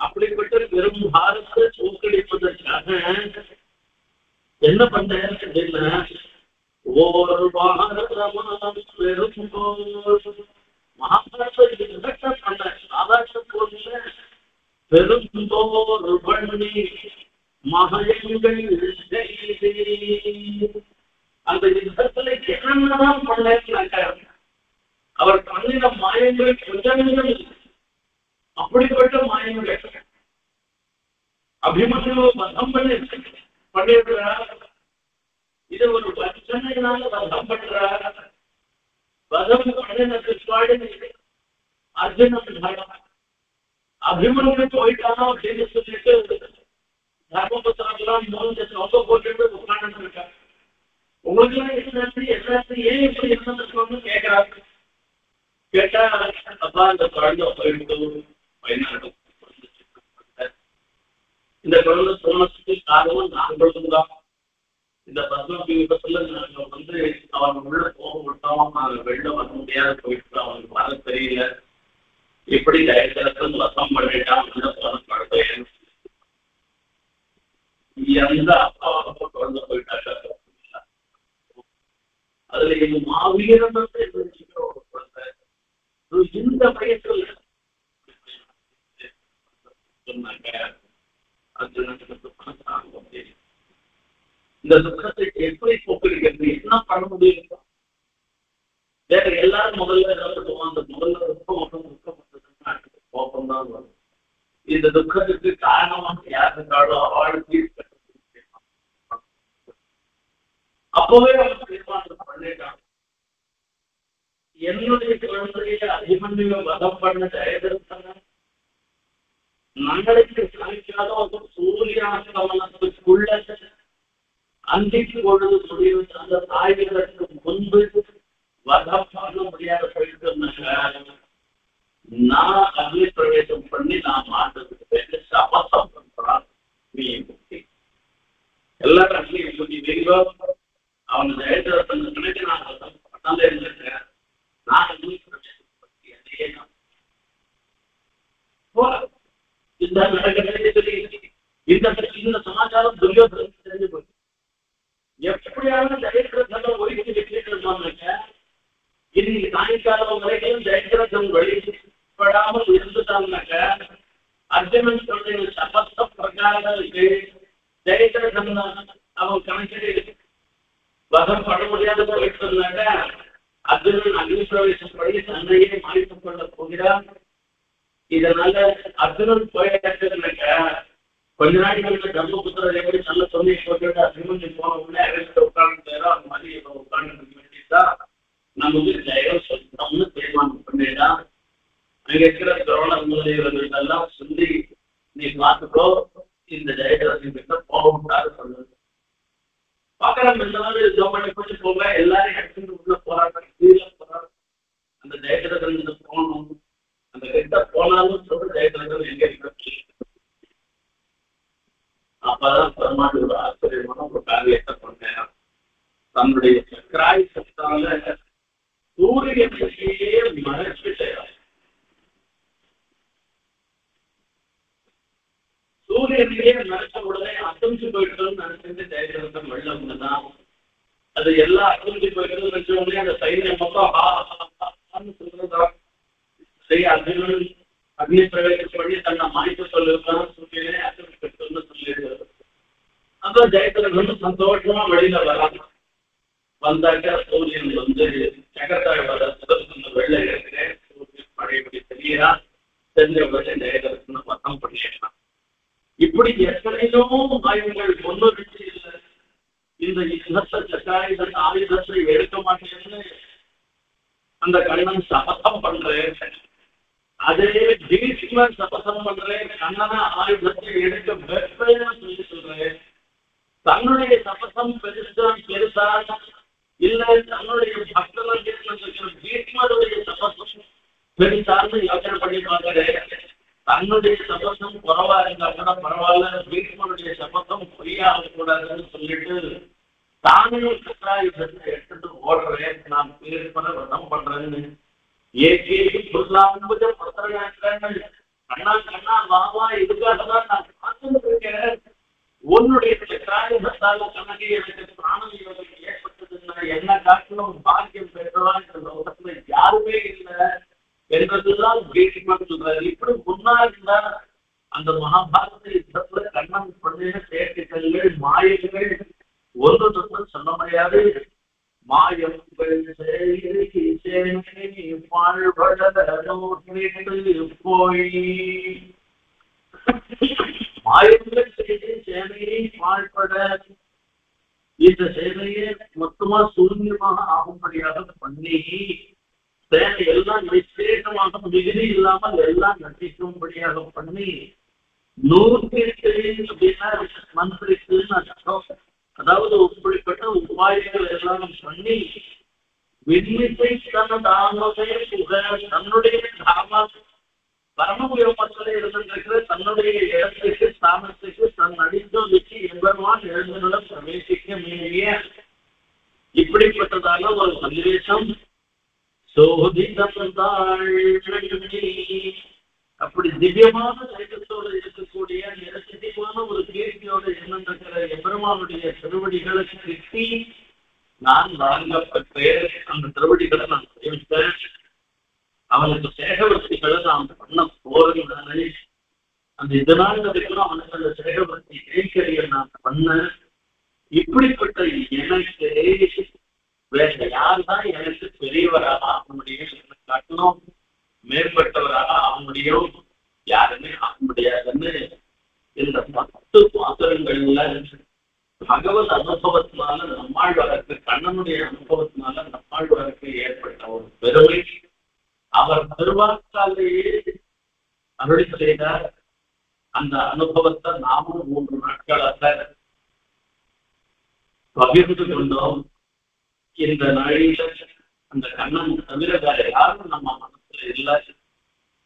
அப்படிப்பட்ட பெரும் பாரத்தை தூக்கடிப்பதற்காக என்ன பண்றேன் அப்படின்னா ஒரு பாரதம் பெரும் மகாபாரத பண்ண சாதாரண போதில பெரும்போர் பண்ணி மகயங்கள் அந்த யுத்தத்துல என்னென்னதான் பண்ணாக்க அவர் பண்ணின மாயங்கள் கொஞ்சங்கள் அப்படிப்பட்ட மாயங்கள் அபிமன்யு வதம் பண்ணிருக்கிறார். இது ஒரு பிரச்சனையினால வதம் பண்றார். வதம் பண்ணின பிற்பாடு அர்ஜுனன் அபிமன்யு போயிட்டானா அப்படின்னு சொல்லிட்டு தர்மபுத்திரெல்லாம் மூணு சொந்த போட்டு உட்கார்ந்து இருக்காங்க. உங்களுக்கு எல்லாம் எல்லாத்தையும் ஏன் இப்படி இருந்திருக்கோம்னு கேட்கிறாங்க. கேட்டா அப்பா இந்த குழந்தை போயிட்டு வயநாடு இந்த குழந்தை சொன்னதுக்கு காரணம் நாங்களும் தான். இந்த பத்மபி விபத்துல நாங்க அவங்க உள்ள போக விட்டோம். நாங்க வெளில வர முடியாத போயிட்டு அவங்களுக்கு வர தெரியல. இப்படி தயக்கத்தில் வசம் பண்ணிட்டான். குழந்தை எந்த அப்பா குழந்தை போயிட்டாங்க. அதுல எங்க மாவீரன் ஒரு குழந்தை இந்த வயசுல சொன்னாங்க இந்த துக்கத்தை எப்படி போக்குறது என்ன பண்ண முடியும்? வேற எல்லாரும் முதல்ல என்ன பண்ணுவோம்? அந்த முதல்ல துக்கப்பட்டதுன்னா கோபம் தான் வரும். இந்த துக்கத்துக்கு காரணமாக யார் இருந்தாலும் அவளுக்கு அப்பவே அவன் தீர்மானம் பண்ணிட்டான். என்னுடைய குழந்தைய அபிமன்யு வதம் பண்ண ஜெயதர்சன மங்களுக்கு சமைக்காத ஒரு சூரியாஸ்தமனத்துக்குள்ள அந்திக்கு பொழுது முடிவு அந்த தாய்களுக்கு முன்பு வதம் பண்ண முடியாத போயிட்டு நான் அக்னி பிரவேசம் பண்ணி நான் மாற்றத்துக்கு சபதம் பண்றான். நீ முக்தி எல்லாரும் அக்னி முக்தி வெறிவா அவங்க ஜெயதர்சன் நினைச்சு நான் வதம் பண்ணாலே இருந்திருக்கேன். நான் அக்னி பிரவேசம் பற்றி அதையே நான் இந்த சமாச்சாரம் துரியோதனன் தெரிஞ்சு போச்சு. எப்படியாவது ஜெயத்ரதனை ஒழித்து வெற்றிட்டு இருந்தாங்க. இன்னைக்கு சாயங்காலம் வரைக்கும் ஜெயத்ரதன் வெளிப்படாமல் இருந்துட்டாங்கனாக்க அர்ஜுனன் சொல்ற சபத்த பிரகாரங்களுக்கு ஜெயத்ரதன் அவன் கணக்கு வதம் பண்ண முடியாத போயிட்டு இருந்தாங்க. அர்ஜுனன் அக்னி பிரவேசம் படி தன்னையே மாய்த்துக் கொள்ள போகிறான். இதனால அர்ஜுனன் போயிட்டாக்க கொஞ்ச நாளைக்கு தர்மபுத்திரர் எப்படி நல்ல சொல்லி போட்டு அபிமன்யு போன உடனே அரசு உட்கார்ந்து அந்த மாதிரி உட்கார்ந்து வேண்டியதான் நமக்கு ஜெயம் சொல்லணும்னு தீர்மானம் பண்ணிட்டா. அங்க இருக்கிற துரோணர் முதலியவர்கள் எல்லாம் சொல்லி நீ பார்த்துக்கோ, இந்த ஜெயதரசன் கிட்ட போகக்கூடாது சொல்லுது. பாக்கலாம் இந்த மாதிரி ஜோ பண்ணி போச்சு போங்க. எல்லாரும் எடுத்துட்டு உள்ள போறாங்க, கீழே போறாங்க. அந்த ஜெயதரசன் போகணும். அந்த கிட்ட போனாலும் சொல்ற ஜெயதரசன் எங்க இருக்கு. அப்பதான் பெருமாள் ஒரு ஆச்சரியமான ஒரு காரியத்தை பண்ணேன். தன்னுடைய சக்கராய் சத்தால சூரியனையே மறைச்சிட்டு சூரியனையே மறைச்ச உடனே அசைஞ்சு போயிட்டோம்னு நினைச்சிட்டு ஜெயதரசன் வெள்ளம்தான். அது எல்லாம் அசைஞ்சு போயிட்டோம்னு நினைச்ச உடனே அந்த சைன்யம் மொத்தம் சொல்றதா சரி அர்ஜுனன் அக்னி பிரவேசம் பண்ணி தன்னை மாய்ப்பு சொல்லிருக்கான். சூரியனே அசைஞ்சு சொல்லிடுறது. அதான் ஜெயதரசன் சந்தோஷமா வெளியில வராங்க. வந்தாக்க சூரியன் ஜெகத்தாழ்வார வெள்ளை இருக்கிறேன் சூரியன் பழையபடி தெரியறா தெரிஞ்சவங்க நேரத்துன்னு மதம் பண்ணிடலாம். இப்படி எத்தனையோ ஆயுதங்கள் ஒன்றுச்சு இல்லை. இந்த யுத்தத்தை சக்காயுத ஆயுதத்தை எடுக்க மாட்டேன்னு அந்த கண்ணன் சபதம் பண்றேன். அதே பீஷ்ம சபதம் பண்றேன், கண்ணனா ஆயுதத்தை எடுக்க வெப்பேன்னு சொல்லி சொல்றேன். தன்னுடைய சபதம் பெருசா இல்ல தன்னுடைய பக்தர்கள் பீஷ்மருடைய சபதம் பெருசான்னு யோசனை பண்ணி பார்க்கிறேன். தன்னுடைய சபதம் குறவா இருந்தா கூட பரவாயில்ல, பீஷ்மருடைய சபதம் பொய்யாக கூடாதுன்னு சொல்லிட்டு தானே சத்ராயுதத்தை எடுத்துட்டு ஓடுறேன். நான் பீஷ்மரை வதம் பண்றேன்னு கண்ணா கண்ணா வாவா இதுக்காக தான் நான் பார்த்துட்டு இருக்கேன். உன்னுடைய சத்ராயுதத்தால கண்ணகி எனக்கு பிராணம் ஏற்பட்டதுன்னா என்ன காட்டிலும் பாக்கியம் பெற்றவா இந்த லோகத்துல யாருமே இல்லை என்பதுதான் பீஷ்மர் சொல்றாரு. இப்படி முன்னாடினா அந்த மகாபாரத யுத்தத்துல கண்ணன் பண்ணின சேட்டுகள் மாயங்கள் ஒன்று சொல்ல முடியாது. மாயம் போய் மாயங்கள் செய்து சேனையை பாழ்பட இந்த சேனையை மொத்தமா சூன்யமாக ஆகும்படியாக பண்ணி சேனை எல்லாம் விசேஷமாக மிகுதி இல்லாமல் எல்லாம் நட்டிக்கும்படியாக பண்ணி 108 அப்படின்னா மந்திரிக்குன்னு அர்த்தம். அதாவது இப்படிப்பட்ட உபாயங்கள் எல்லாம் பண்ணி விண்ணிசை தன்னதானவே புக தன்னுடைய தாம பரமவியோமத்தில் இருந்திருக்கிற தன்னுடைய இடத்துக்கு ஸ்தானத்துக்கு தன் அடித்தோதிக்கு எவ்வளவான் எழுந்துள்ள பிரவேசிக்க மேலிய இப்படிப்பட்டதான ஒரு சந்தேசம் அப்படி திவ்யமான சைத்தத்தோடு இருக்கக்கூடிய நிரசியமான ஒரு கீர்த்தியோடு இருந்திருக்கிற எம்பெருமானுடைய திருவடிகளுக்கு கிட்டி நான் வாங்கப்பட்டேன். அந்த திருவடிகளை நான் சேமித்தேன். அவனுக்கு சேகவர்த்திகளை நான் பண்ண போறேன். அந்த இதனால் வரைக்கும் அவனுக்கு அந்த சேகவர்த்தி கைக்கறியை நான் பண்ணேன். இப்படிப்பட்ட எனக்கு வேற யாருதான் எனக்கு பெரியவராக ஆக முடியும், எனக்கு காட்டணும் மேம்பட்டவராக ஆக முடியும், யாருமே ஆக முடியாதுன்னு இந்த 10 பாத்திரங்கள்ல பகவத் அனுபவத்தினால நம்மாழ்வாருக்கு கண்ணனுடைய அனுபவத்தினால நம்மாழ்வாருக்கு ஏற்பட்ட ஒரு பெருமை அவர் திருவாக்காலேயே அருளி செய்தார். அந்த அனுபவத்தை நாமும் 3 நாட்களாக பகிர்ந்து கொண்டோம். இந்த நாளில அந்த கண்ணன் தவிர வேற யாரும் நம்ம மனசுல இல்லை.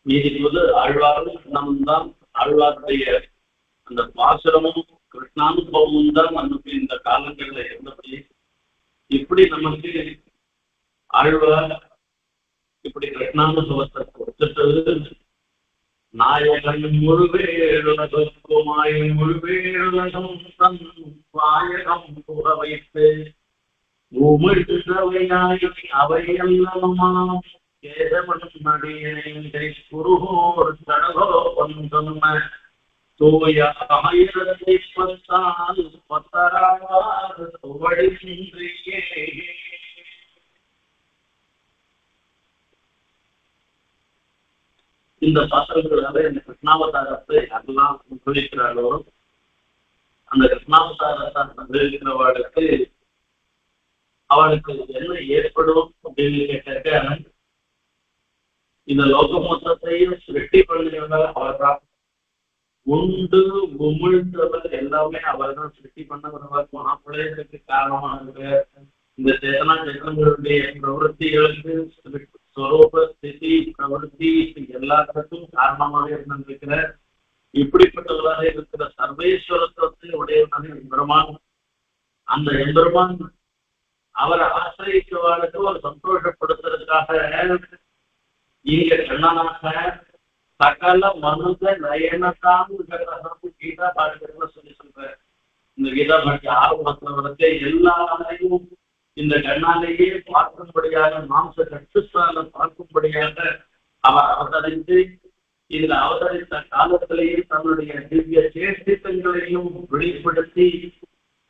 மீதிப்போது ஆழ்வாரும் கண்ணனும் தான். ஆழ்வாருடைய அந்த பாசுரமும் கிருஷ்ணானுபவமும் தான் நமக்கு இந்த காலங்கள்ல இருந்தபடி இப்படி நமக்கு ஆழ்வார் இப்படி கிருஷ்ணானுபவத்தை கொடுத்துட்டு நாயகன் முழுவேருலகுமாய் முழுவேருலகம் தன் நாயகம் புக வைத்து அவையெல்லாம் கேதவன் நடிகை குருகோர் தடகோ சொன்ன தூய 1010 வழியே இந்த பாத்திரங்களால இந்த கிருஷ்ணாவதாரத்தை அதெல்லாம் அனுபவிக்கிறாளோ அந்த கிருஷ்ணாவதாரத்தை அனுபவிக்கிறவாளுக்கு அவனுக்கு என்ன ஏற்படும் அப்படின்னு கேட்டாக்க இந்த லோக மொத்தத்தையும் சிருஷ்டி பண்ணுறவர் அவர்தான். உண்டு உமிழ்ந்தவர் எல்லாமே அவர் தான் சிருஷ்டி பண்ணவர். மகாபிரளயத்துக்கு காரணமாக இந்த சேதனா சேதனங்களுடைய பிரவருத்திகளுக்கு ஸ்வரூப ஸ்திதி பிரவருத்தி எல்லாத்துக்கும் காரணமாக இருந்திருக்கிற இப்படிப்பட்டவராக இருக்கிற சர்வேஸ்வரத்துவத்தை உடையவனாக எம்பெருமான். அந்த எம்பெருமான் அவரை ஆசிரியவாளுக்கு ஒரு சந்தோஷப்படுத்துறதுக்காக இங்க கண்ணனாக சகல மனுத நயனத்தான் கீதா பாடத்துல சொல்லி சொல்ற. இந்த கீதா பாட்டி ஆரம்பத்துல வரத்தை எல்லாரையும் இந்த கண்ணாலேயே பார்க்கும்படியாக மாம்ச கட்டுத்தால பார்க்கும்படியாக அவர் அவதரித்து இந்த அவதரித்த காலத்திலேயே தன்னுடைய திவ்ய சேஷ்டித்தங்களையும் வெளிப்படுத்தி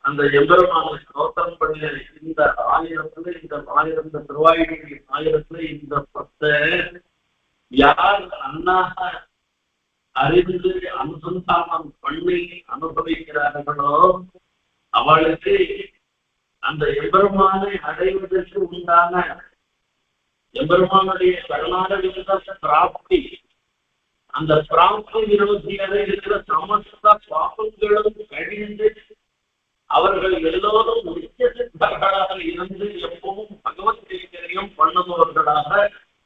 அந்த எம்பெருமான ஸ்தோத்திரம் பண்ண இந்த 1000 இந்த 1000 திருவாயுடைய 1000 இந்த 10 யார் அண்ணாக அறிந்து அனுசந்தானம் பண்ணி அனுபவிக்கிறார்களோ அவளுக்கு அந்த எம்பெருமானை அடைவதற்கு உண்டான எம்பெருமானுடைய சரணாகதித்த பிராப்தி, அந்த பிராப்தி விரோதியாக இருக்கிற சமஸ்த பாபங்களும் கழிந்து அவர்கள் எல்லோரும் நித்திய சித்தர்களாக இருந்து எப்பவும் பகவத் கைங்கரியம் பண்ணுபவர்களாக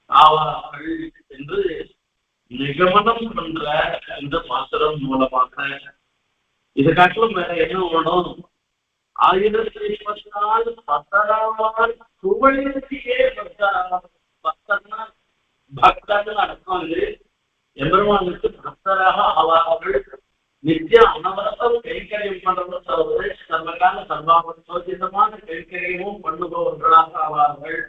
ஆவார்கள் என்று நிகமனம் பண்ற இந்த பாசுரம் மூலமாக. இது காட்டிலும் வேற என்ன வேணும்? 1024 பத்தராவால் துவழ்ச்சியே பக்தர்னா பக்தர்கள் அர்த்தம். இது எம்பெருமானுக்கு பக்தராக ஆவார்கள். நித்திய அனவரத்தம் கைங்கரியம் பண்றது தவிர சர்வகால சர்வாபோசிதமான கைங்கரியமும் பண்ணுபவர்களாக ஆவார்கள்.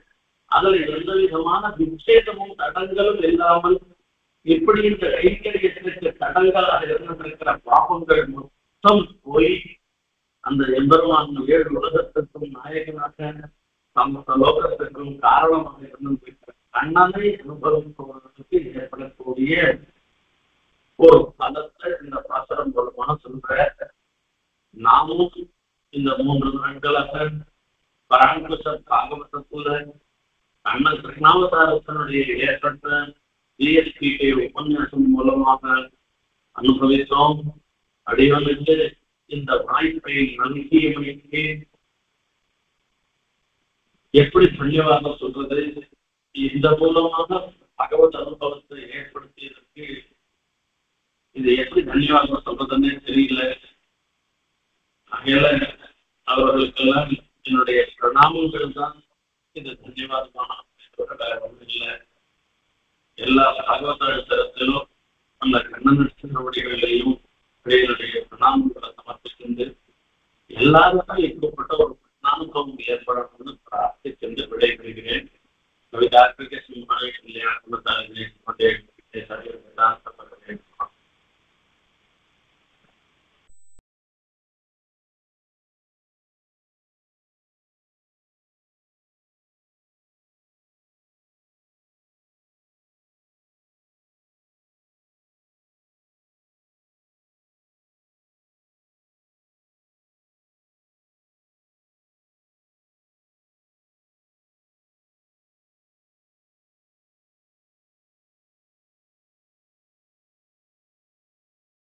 அதில் எந்த விதமான விச்சேதமும் தடங்களும் இல்லாமல் இப்படி இந்த கைங்கரியத்திற்கு தடங்களாக இருந்திருக்கிற பாபங்கள் மொத்தம் போய் அந்த எம்பெருமான் 7 உலகத்திற்கும் நாயகனாக சமஸ்த லோகத்திற்கும் காரணமாக இருந்திருக்கிற கண்ணனை அனுபவிப்பவர்களுக்கு ஏற்படக்கூடிய ஒரு பலத்தை இந்த பாசனம் மூலமாக சொல்ற. நாமும் இந்த 3 நாட்களாக பராங்குஷ பாகவதத்துல கண்ணன் கிருஷ்ணாவதாரத்தினுடைய ஏற்பட்ட ஜிஎஸ்பிகே உபன்யாசம் மூலமாக அனுபவித்தோம். அடிவனுக்கு இந்த வாய்ப்பை நல்கியமைக்கு எப்படி தன்யவாக சொல்றது, இந்த மூலமாக பகவத் அனுபவத்தை ஏற்படுத்தியதற்கு இது எப்படி தன்யவாக சொல்றதுன்னே தெரியல. ஆகையால அவர்களுக்கெல்லாம் என்னுடைய பிரணாமங்கள் தான் இது தன்யவாதமான இல்லை. எல்லா பகவதத்திலும் அந்த கண்ணனுடைய என்னுடைய பிரணாமங்களை சமர்ப்பிக்கின்ற எல்லாருக்கும் இப்படிப்பட்ட ஒரு பிரணாமம் ஏற்படணும்னு பிரார்த்திக்கின்ற விடைபெறுகிறேன். கவிதார்த்திக சிம்மாவே இல்லையா